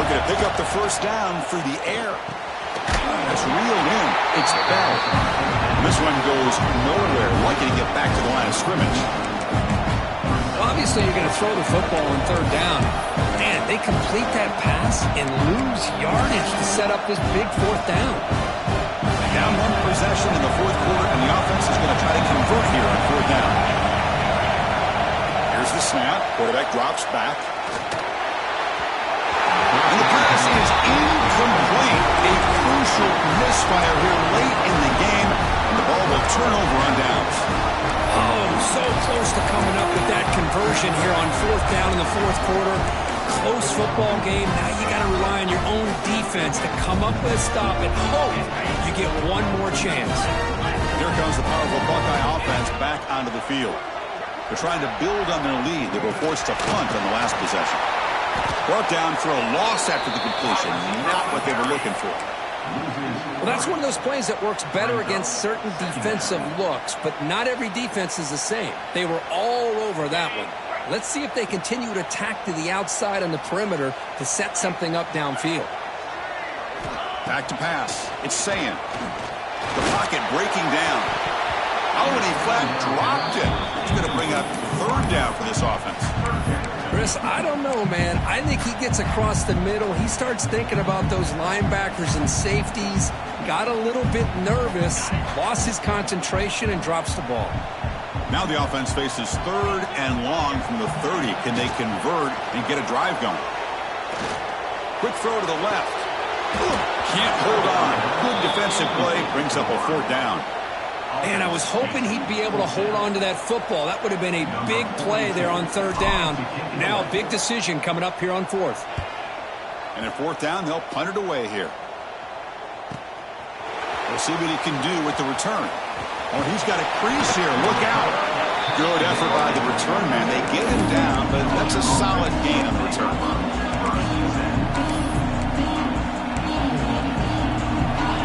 Looking to pick up the first down through the air. That's reeled in. It's Bell. This one goes nowhere. Lucky to get back to the line of scrimmage. Well, obviously, you're going to throw the football on third down. Man, they complete that pass and lose yardage to set up this big fourth down. Down one possession in the fourth quarter, and the offense is going to try to convert here on fourth down. Here's the snap. Quarterback drops back. And the pass is incomplete. A crucial misfire here late in the game, and the ball will turn over on downs. Oh, so close to coming up with that conversion here on fourth down in the fourth quarter. Close football game. Now you got to rely on your own defense to come up with a stop and hope you get one more chance. Here comes the powerful Buckeye offense back onto the field. They're trying to build on their lead. They were forced to punt on the last possession. Brought down for a loss after the completion. Not what they were looking for. Well, that's one of those plays that works better against certain defensive looks, but not every defense is the same. They were all over that one. Let's see if they continue to attack to the outside on the perimeter to set something up downfield. Back to pass. It's Ncaa. The pocket breaking down. Oh, and he flat dropped it. It's going to bring up third down for this offense. Chris, I don't know, man. I think he gets across the middle. He starts thinking about those linebackers and safeties. Got a little bit nervous, lost his concentration, and drops the ball. Now the offense faces third and long from the 30. Can they convert and get a drive going? Quick throw to the left. Can't hold on. Good defensive play. Brings up a fourth down. Man, I was hoping he'd be able to hold on to that football. That would have been a big play there on third down. Now a big decision coming up here on fourth. And at fourth down, they'll punt it away here. We'll see what he can do with the return. Oh, he's got a crease here. Look out. Good effort by the return man. They get him down, but that's a solid gain on the return.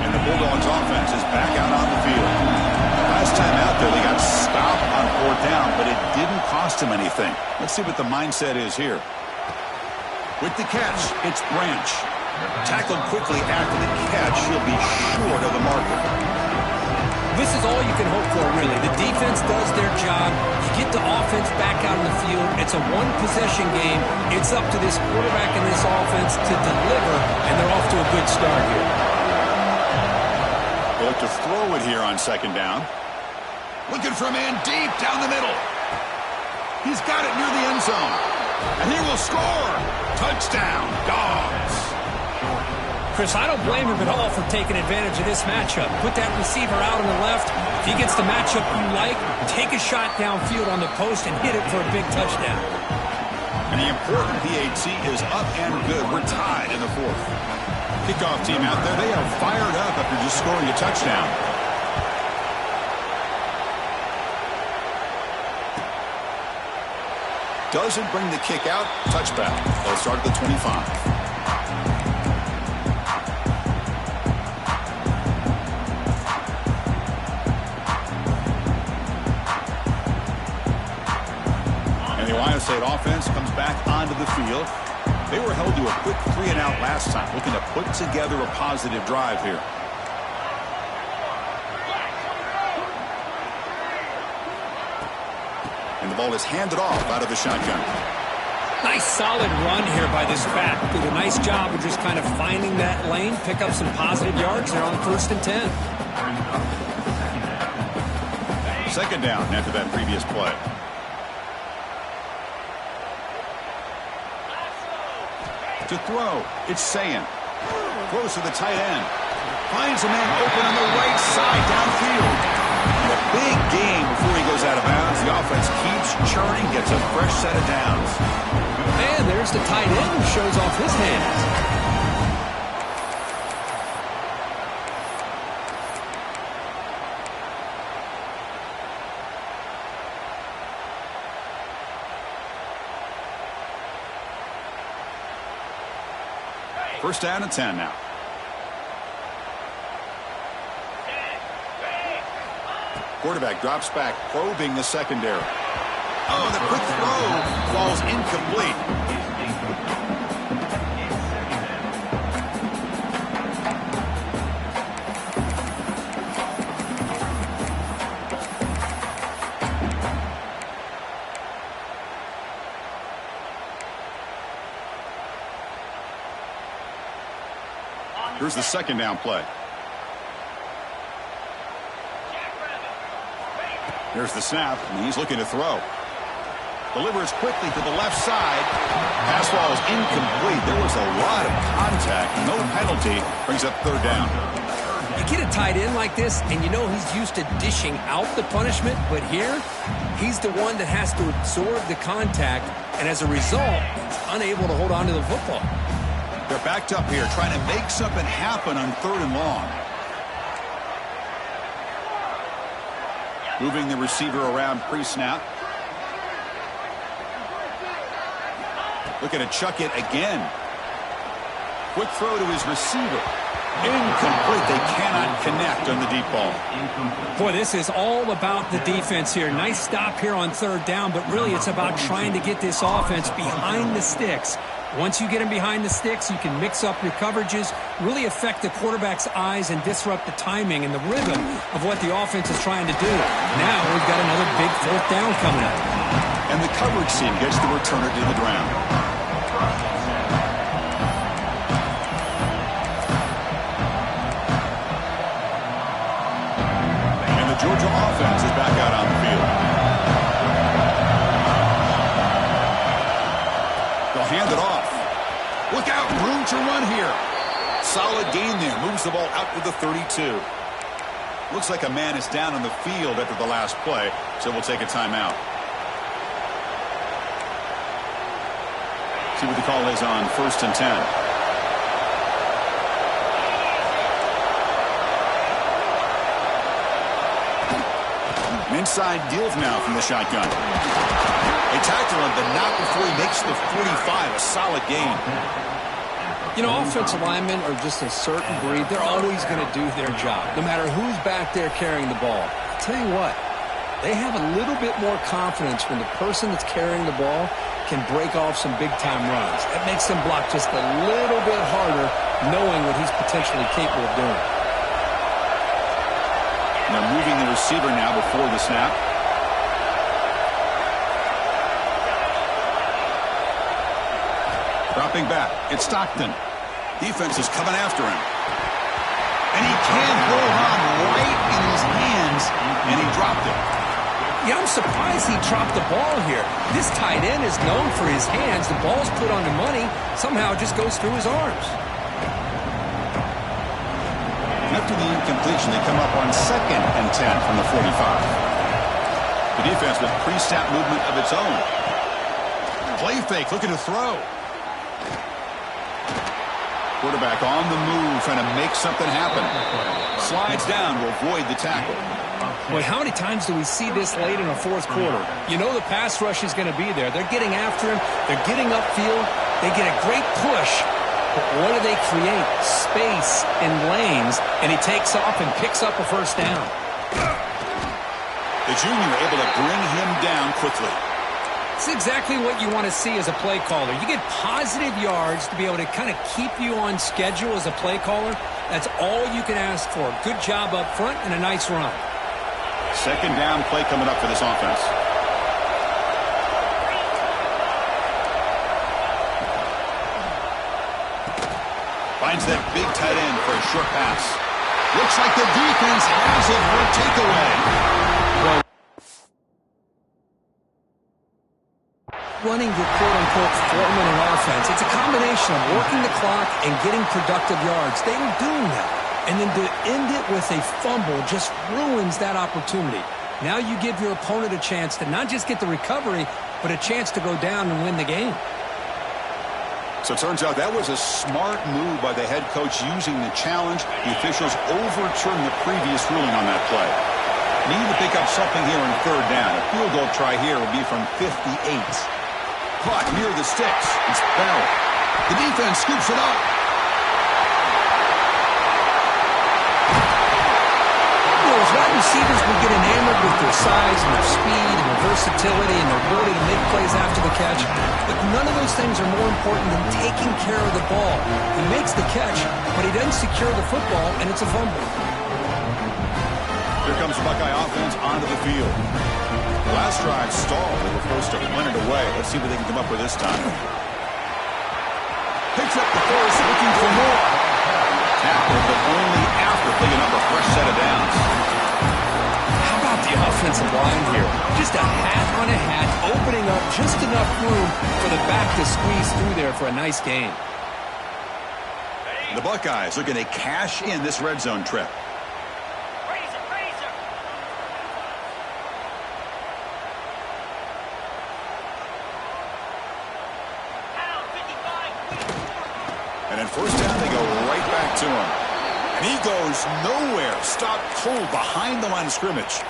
And the Bulldogs offense is back out on the field. Last time out there, they got stopped on fourth down, but it didn't cost him anything. Let's see what the mindset is here. With the catch, it's Branch. Tackled quickly after the catch. He'll be short of the marker. This is all you can hope for, really. The defense does their job. You get the offense back out on the field. It's a one-possession game. It's up to this quarterback and this offense to deliver, and they're off to a good start here. They look to throw it here on second down. Looking for a man deep down the middle. He's got it near the end zone. And he will score. Touchdown, Dogs. Chris, I don't blame him at all for taking advantage of this matchup. Put that receiver out on the left. If he gets the matchup you like, take a shot downfield on the post and hit it for a big touchdown. And the important PAT is up and good. We're tied in the fourth. Kickoff team out there, they are fired up after just scoring a touchdown. Doesn't bring the kick out. Touchback. They'll start at the 25. And the Ohio State offense comes back onto the field. They were held to a quick 3-and-out last time, looking to put together a positive drive here. And the ball is handed off out of the shotgun. Nice solid run here by this back. Did a nice job of just kind of finding that lane, pick up some positive yards there on 1st and 10. Second down after that previous play. To throw, it's Ncaa. Throws to the tight end. Finds a man open on the right side downfield. And a big game before he goes out of bounds. The offense keeps churning, gets a fresh set of downs. And there's the tight end who shows off his hands. First down and 10 now. Quarterback drops back, probing the secondary. Oh, the quick throw falls incomplete. Here's the second down play. There's the snap, and he's looking to throw. Delivers quickly to the left side. Pass ball is incomplete. There was a lot of contact. No penalty. Brings up third down. You get a tight end like this, and you know he's used to dishing out the punishment, but here, he's the one that has to absorb the contact, and as a result, he's unable to hold on to the football. They're backed up here, trying to make something happen on third and long. Moving the receiver around pre-snap. Looking to chuck it again. Quick throw to his receiver. Incomplete. They cannot connect on the deep ball. Boy, this is all about the defense here. Nice stop here on third down, but really it's about trying to get this offense behind the sticks Once you get him behind the sticks, you can mix up your coverages, really affect the quarterback's eyes, and disrupt the timing and the rhythm of what the offense is trying to do. Now we've got another big fourth down coming up. And the coverage team gets the returner to the ground. And the Georgia offense is back out on the field. They'll hand it off. Look out, room to run here. Solid gain there. Moves the ball out to the 32. Looks like a man is down on the field after the last play, so we'll take a timeout. See what the call is on 1st and 10. An inside deal now from the shotgun. They tackle him, but not before he makes the 45. A solid gain. You know, offensive linemen are just a certain breed. They're always going to do their job, no matter who's back there carrying the ball. I'll tell you what, they have a little bit more confidence when the person that's carrying the ball can break off some big-time runs. That makes them block just a little bit harder, knowing what he's potentially capable of doing. They're moving the receiver now before the snap. Dropping back. It's Stockton. Defense is coming after him. And he can't hold on right in his hands, and he dropped it. Yeah, I'm surprised he dropped the ball here. This tight end is known for his hands. The ball's put on the money. Somehow it just goes through his arms. After the incompletion, they come up on 2nd and 10 from the 45. The defense with pre-snap movement of its own. Play fake, looking to throw. Quarterback on the move, trying to make something happen. Slides down to avoid the tackle. Boy, how many times do we see this late in a fourth quarter? You know the pass rush is going to be there. They're getting after him. They're getting upfield. They get a great push. But what do they create? Space and lanes. And he takes off and picks up a first down. The junior able to bring him down quickly. It's exactly what you want to see as a play caller. You get positive yards to be able to kind of keep you on schedule as a play caller. That's all you can ask for. Good job up front and a nice run. 2nd down play coming up for this offense. Finds that big tight end for a short pass. Looks like the defense has it for a takeaway. Well, running your quote-unquote four-minute offense, it's a combination of working the clock and getting productive yards. They were doing that. And then to end it with a fumble just ruins that opportunity. Now you give your opponent a chance to not just get the recovery, but a chance to go down and win the game. So it turns out that was a smart move by the head coach using the challenge. The officials overturned the previous ruling on that play. Need to pick up something here on 3rd down. A field goal try here would be from 58. Caught near the sticks. It's Bell. The defense scoops it up. As wide receivers will get enamored with their size and their speed and their versatility and their ability to make plays after the catch. But none of those things are more important than taking care of the ball. He makes the catch, but he doesn't secure the football, and it's a fumble. Here comes the Buckeye offense onto the field. The last drive stalled. They were forced to punt it away. Let's see what they can come up with this time. Picks up the force, looking for more. Tackled, but only after picking up a fresh set of downs. How about the offensive line here? Just a hat on a hat, opening up just enough room for the back to squeeze through there for a nice gain. The Buckeyes looking to cash in this red zone trip. And at 1st down, they go right back to him. And he goes nowhere. Stopped cold behind the line of scrimmage.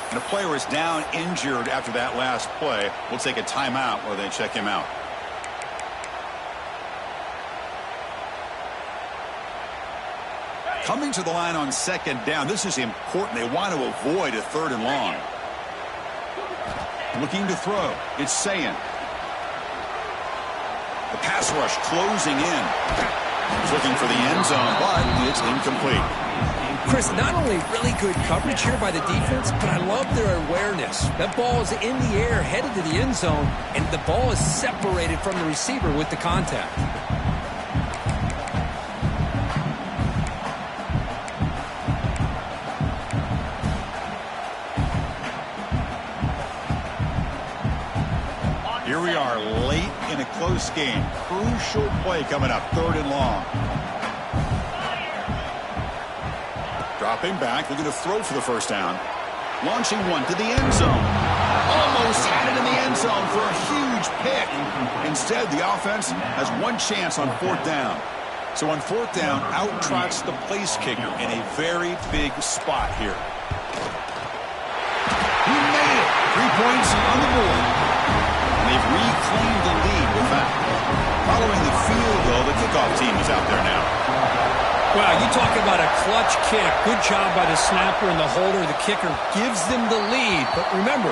And a player is down injured after that last play. We'll take a timeout while they check him out. Coming to the line on 2nd down. This is important. They want to avoid a 3rd and long. Looking to throw. It's Ncaa. The pass rush closing in. He's looking for the end zone, but it's incomplete. Chris, not only really good coverage here by the defense, but I love their awareness. That ball is in the air, headed to the end zone, and the ball is separated from the receiver with the contact. Here we are late in a close game. Crucial play coming up, 3rd and long. Dropping back, looking to throw for the first down. Launching one to the end zone. Almost had it in the end zone for a huge pick. Instead, the offense has one chance on 4th down. So on 4th down, out trots the place kicker in a very big spot here. He made it. 3 points on the board. And they've reclaimed the lead with that. Following the field goal, the kickoff team is out there now. Wow, you talk about a clutch kick. Good job by the snapper and the holder. The kicker gives them the lead. But remember,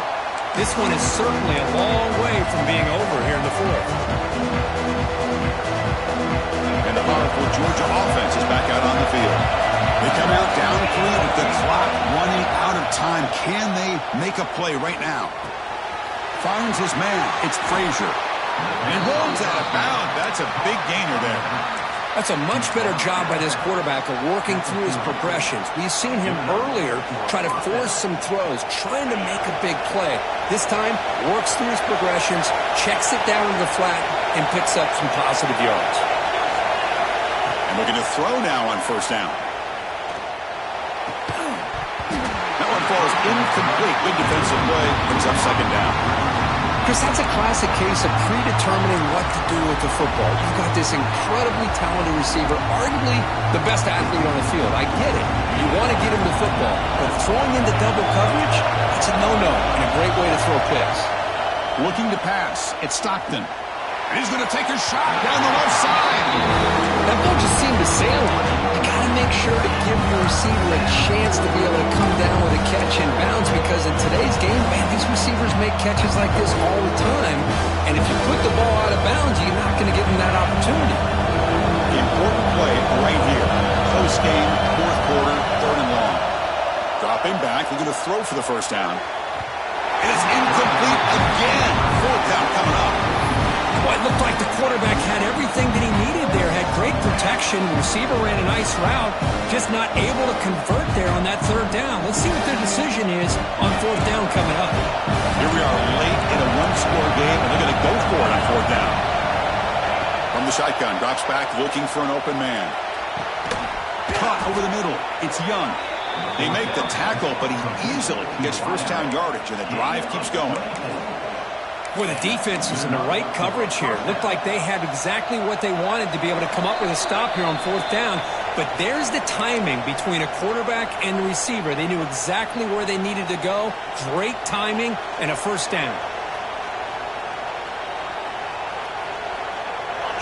this one is certainly a long way from being over here in the 4th. And the powerful Georgia offense is back out on the field. They come out down 3 with the clock running out of time. Can they make a play right now? Finds his man. It's Frazier. And rolls out of bounds. That's a big gainer there. That's a much better job by this quarterback of working through his progressions. We've seen him earlier try to force some throws, trying to make a big play. This time, works through his progressions, checks it down to the flat, and picks up some positive yards. And looking to throw now on 1st down. That one falls incomplete. Good defensive play. Brings up 2nd down. Chris, that's a classic case of predetermining what to do with the football. You've got this incredibly talented receiver, arguably the best athlete on the field. I get it. You want to get him the football. But throwing into double coverage, it's a no-no and a great way to throw picks. Looking to pass. It's Stockton. And he's going to take a shot down the left side. That ball just seemed to sail on him. You got to make sure to give your receiver a chance to be able to come down with a catch in bounds, because in today's game, man, these receivers make catches like this all the time. And if you put the ball out of bounds, you're not going to give them that opportunity. The important play right here. Close game, 4th quarter, 3rd and long. Dropping back, looking to throw for the first down. And it's incomplete again. 4th down coming up. Well, it looked like the quarterback had everything that he needed there, had great protection. The receiver ran a nice route, just not able to convert there on that 3rd down. Let's see what their decision is on 4th down coming up. Here we are late in a 1-score game, and they're going to go for it on 4th down. From the shotgun, drops back, looking for an open man. Caught over the middle. It's Young. They make the tackle, but he easily gets 1st down yardage, and the drive keeps going. Boy, the defense is in the right coverage here. Looked like they had exactly what they wanted to be able to come up with a stop here on 4th down. But there's the timing between a quarterback and the receiver. They knew exactly where they needed to go. Great timing and a 1st down.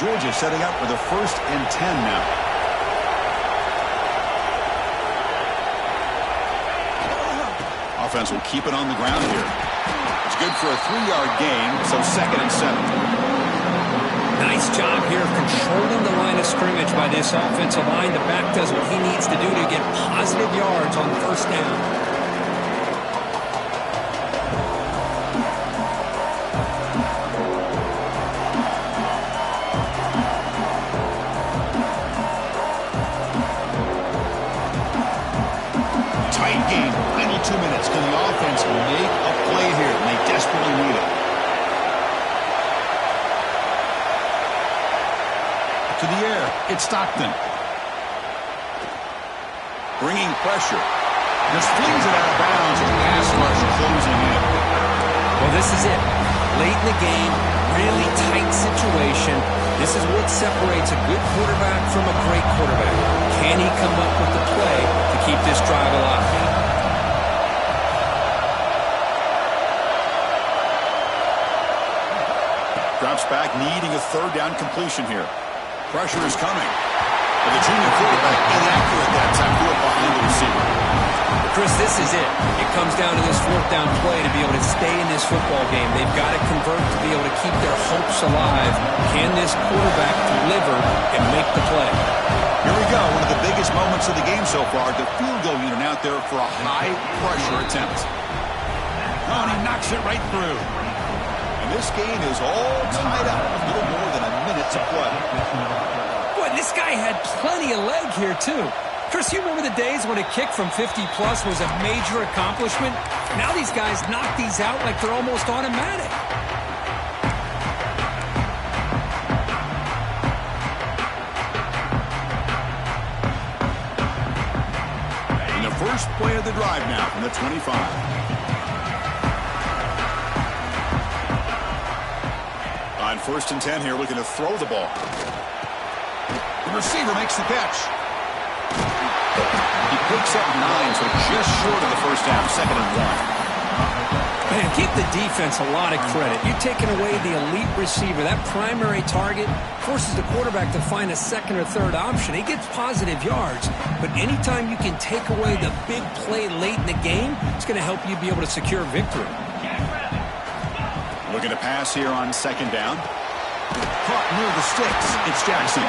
Georgia setting up with a 1st and 10 now. Offense will keep it on the ground here. It's good for a 3-yard gain, so 2nd and 7. Nice job here of controlling the line of scrimmage by this offensive line. The back does what he needs to do to get positive yards on 1st down. Tight game. Final 2 minutes. Can the offense make a play here? And they desperately need it. To the air. It's Stockton. Bringing pressure. Just flings it out of bounds. Pass rush closing in. Well, this is it. Late in the game, really tight situation. This is what separates a good quarterback from a great quarterback. Can he come up with the play to keep this drive alive? Drops back, needing a 3rd down completion here. Pressure is coming. But the junior quarterback inaccurate that time, threw it behind the receiver. The Chris, this is it. It comes down to this fourth down play to be able to stay in this football game. They've got to convert to be able to keep their hopes alive. Can this quarterback deliver and make the play? Here we go. One of the biggest moments of the game so far. The field goal unit out there for a high-pressure attempt. Oh, and he knocks it right through. And this game is all tied up. A little more than a minute to play. Boy, this guy had plenty of leg here, too. Chris, you remember the days when a kick from 50-plus was a major accomplishment? Now these guys knock these out like they're almost automatic. And the first play of the drive now from the 25. On 1st and 10 here, looking to throw the ball. The receiver makes the catch. He picks up 9, so just short of the first down, 2nd and 1. Man, give the defense a lot of credit. You're taking away the elite receiver. That primary target forces the quarterback to find a second or third option. He gets positive yards, but anytime you can take away the big play late in the game, it's going to help you be able to secure victory. Looking to pass here on 2nd down. Caught near the sticks. It's Jackson.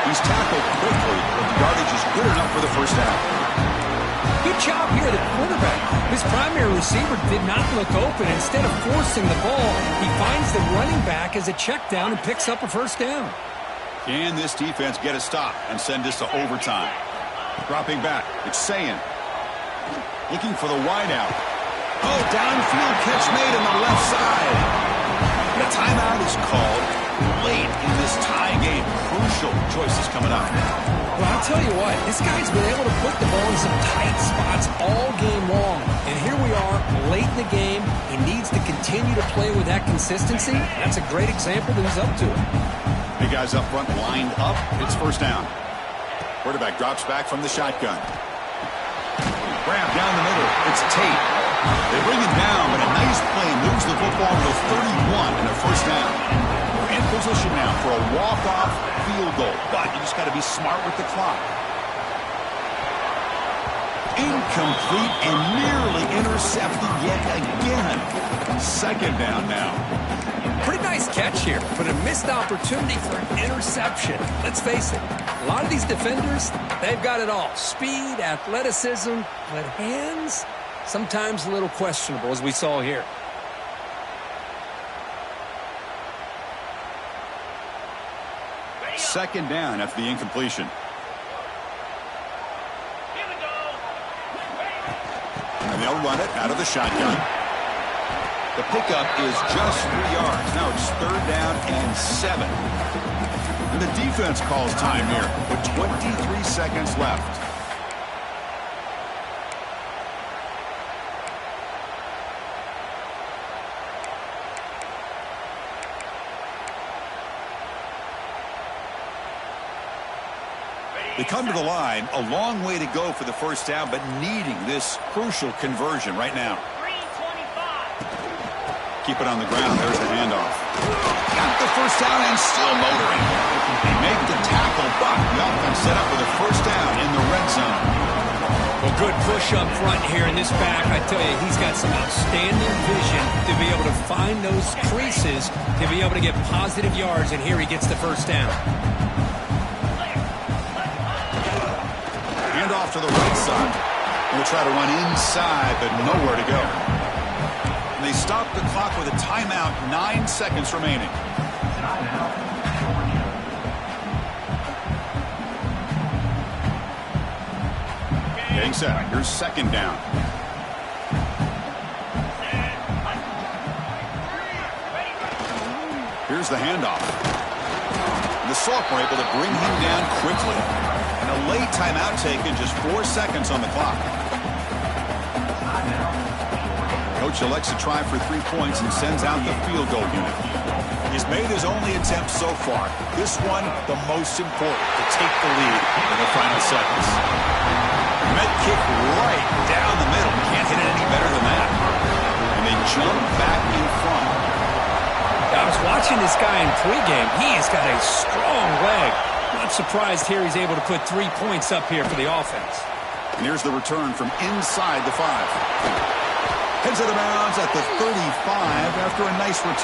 He's tackled quickly, but the yardage is good enough for the first down. Good job here, the quarterback. His primary receiver did not look open. Instead of forcing the ball, he finds the running back as a check down and picks up a first down. Can this defense get a stop and send this to overtime? Dropping back, it's Ncaa. Looking for the wideout. Oh, downfield catch made on the left side. The timeout is called late in this tie game. Crucial choices coming up. Well, I'll tell you what, this guy's been able to put the ball in some tight spots all game long. And here we are, late in the game. He needs to continue to play with that consistency. That's a great example that he's up to it. Big guys up front lined up. It's first down. Quarterback drops back from the shotgun. Grab down the middle. It's Tate. They bring him down, but a nice play moves the football to 31 and a first down. We're in position now for a walk-off field goal, but you just got to be smart with the clock. Incomplete and nearly intercepted yet again. 2nd down now. Pretty nice catch here, but a missed opportunity for an interception. Let's face it, a lot of these defenders, they've got it all. Speed, athleticism, but hands, sometimes a little questionable, as we saw here. Second down after the incompletion. And they'll run it out of the shotgun. The pickup is just 3 yards. Now it's 3rd down and 7. And the defense calls time here with 23 seconds left. They come to the line, a long way to go for the first down, but needing this crucial conversion right now. Keep it on the ground. There's the handoff. Got the first down and still motoring. They make the tackle, but the offense set up with a first down in the red zone. Well, good push up front here in this back. I tell you, he's got some outstanding vision to be able to find those creases, to be able to get positive yards, and here he gets the first down. Hand off to the right side. We'll try to run inside, but nowhere to go. And they stop the clock with a timeout, 9 seconds remaining. Getting set. Here's 2nd down. Here's the handoff. The sophomore able to bring him down quickly. And a late timeout taken, just 4 seconds on the clock. Coach elects to try for 3 points and sends out the field goal unit. He's made his only attempt so far. This one, the most important, to take the lead in the final seconds. Med kick right down the middle. Can't hit it any better than that. And they jump back in front. I was watching this guy in pregame. He has got a strong leg. Not surprised here he's able to put 3 points up here for the offense. And here's the return from inside the 5. Heads out of bounds at the 35 after a nice return.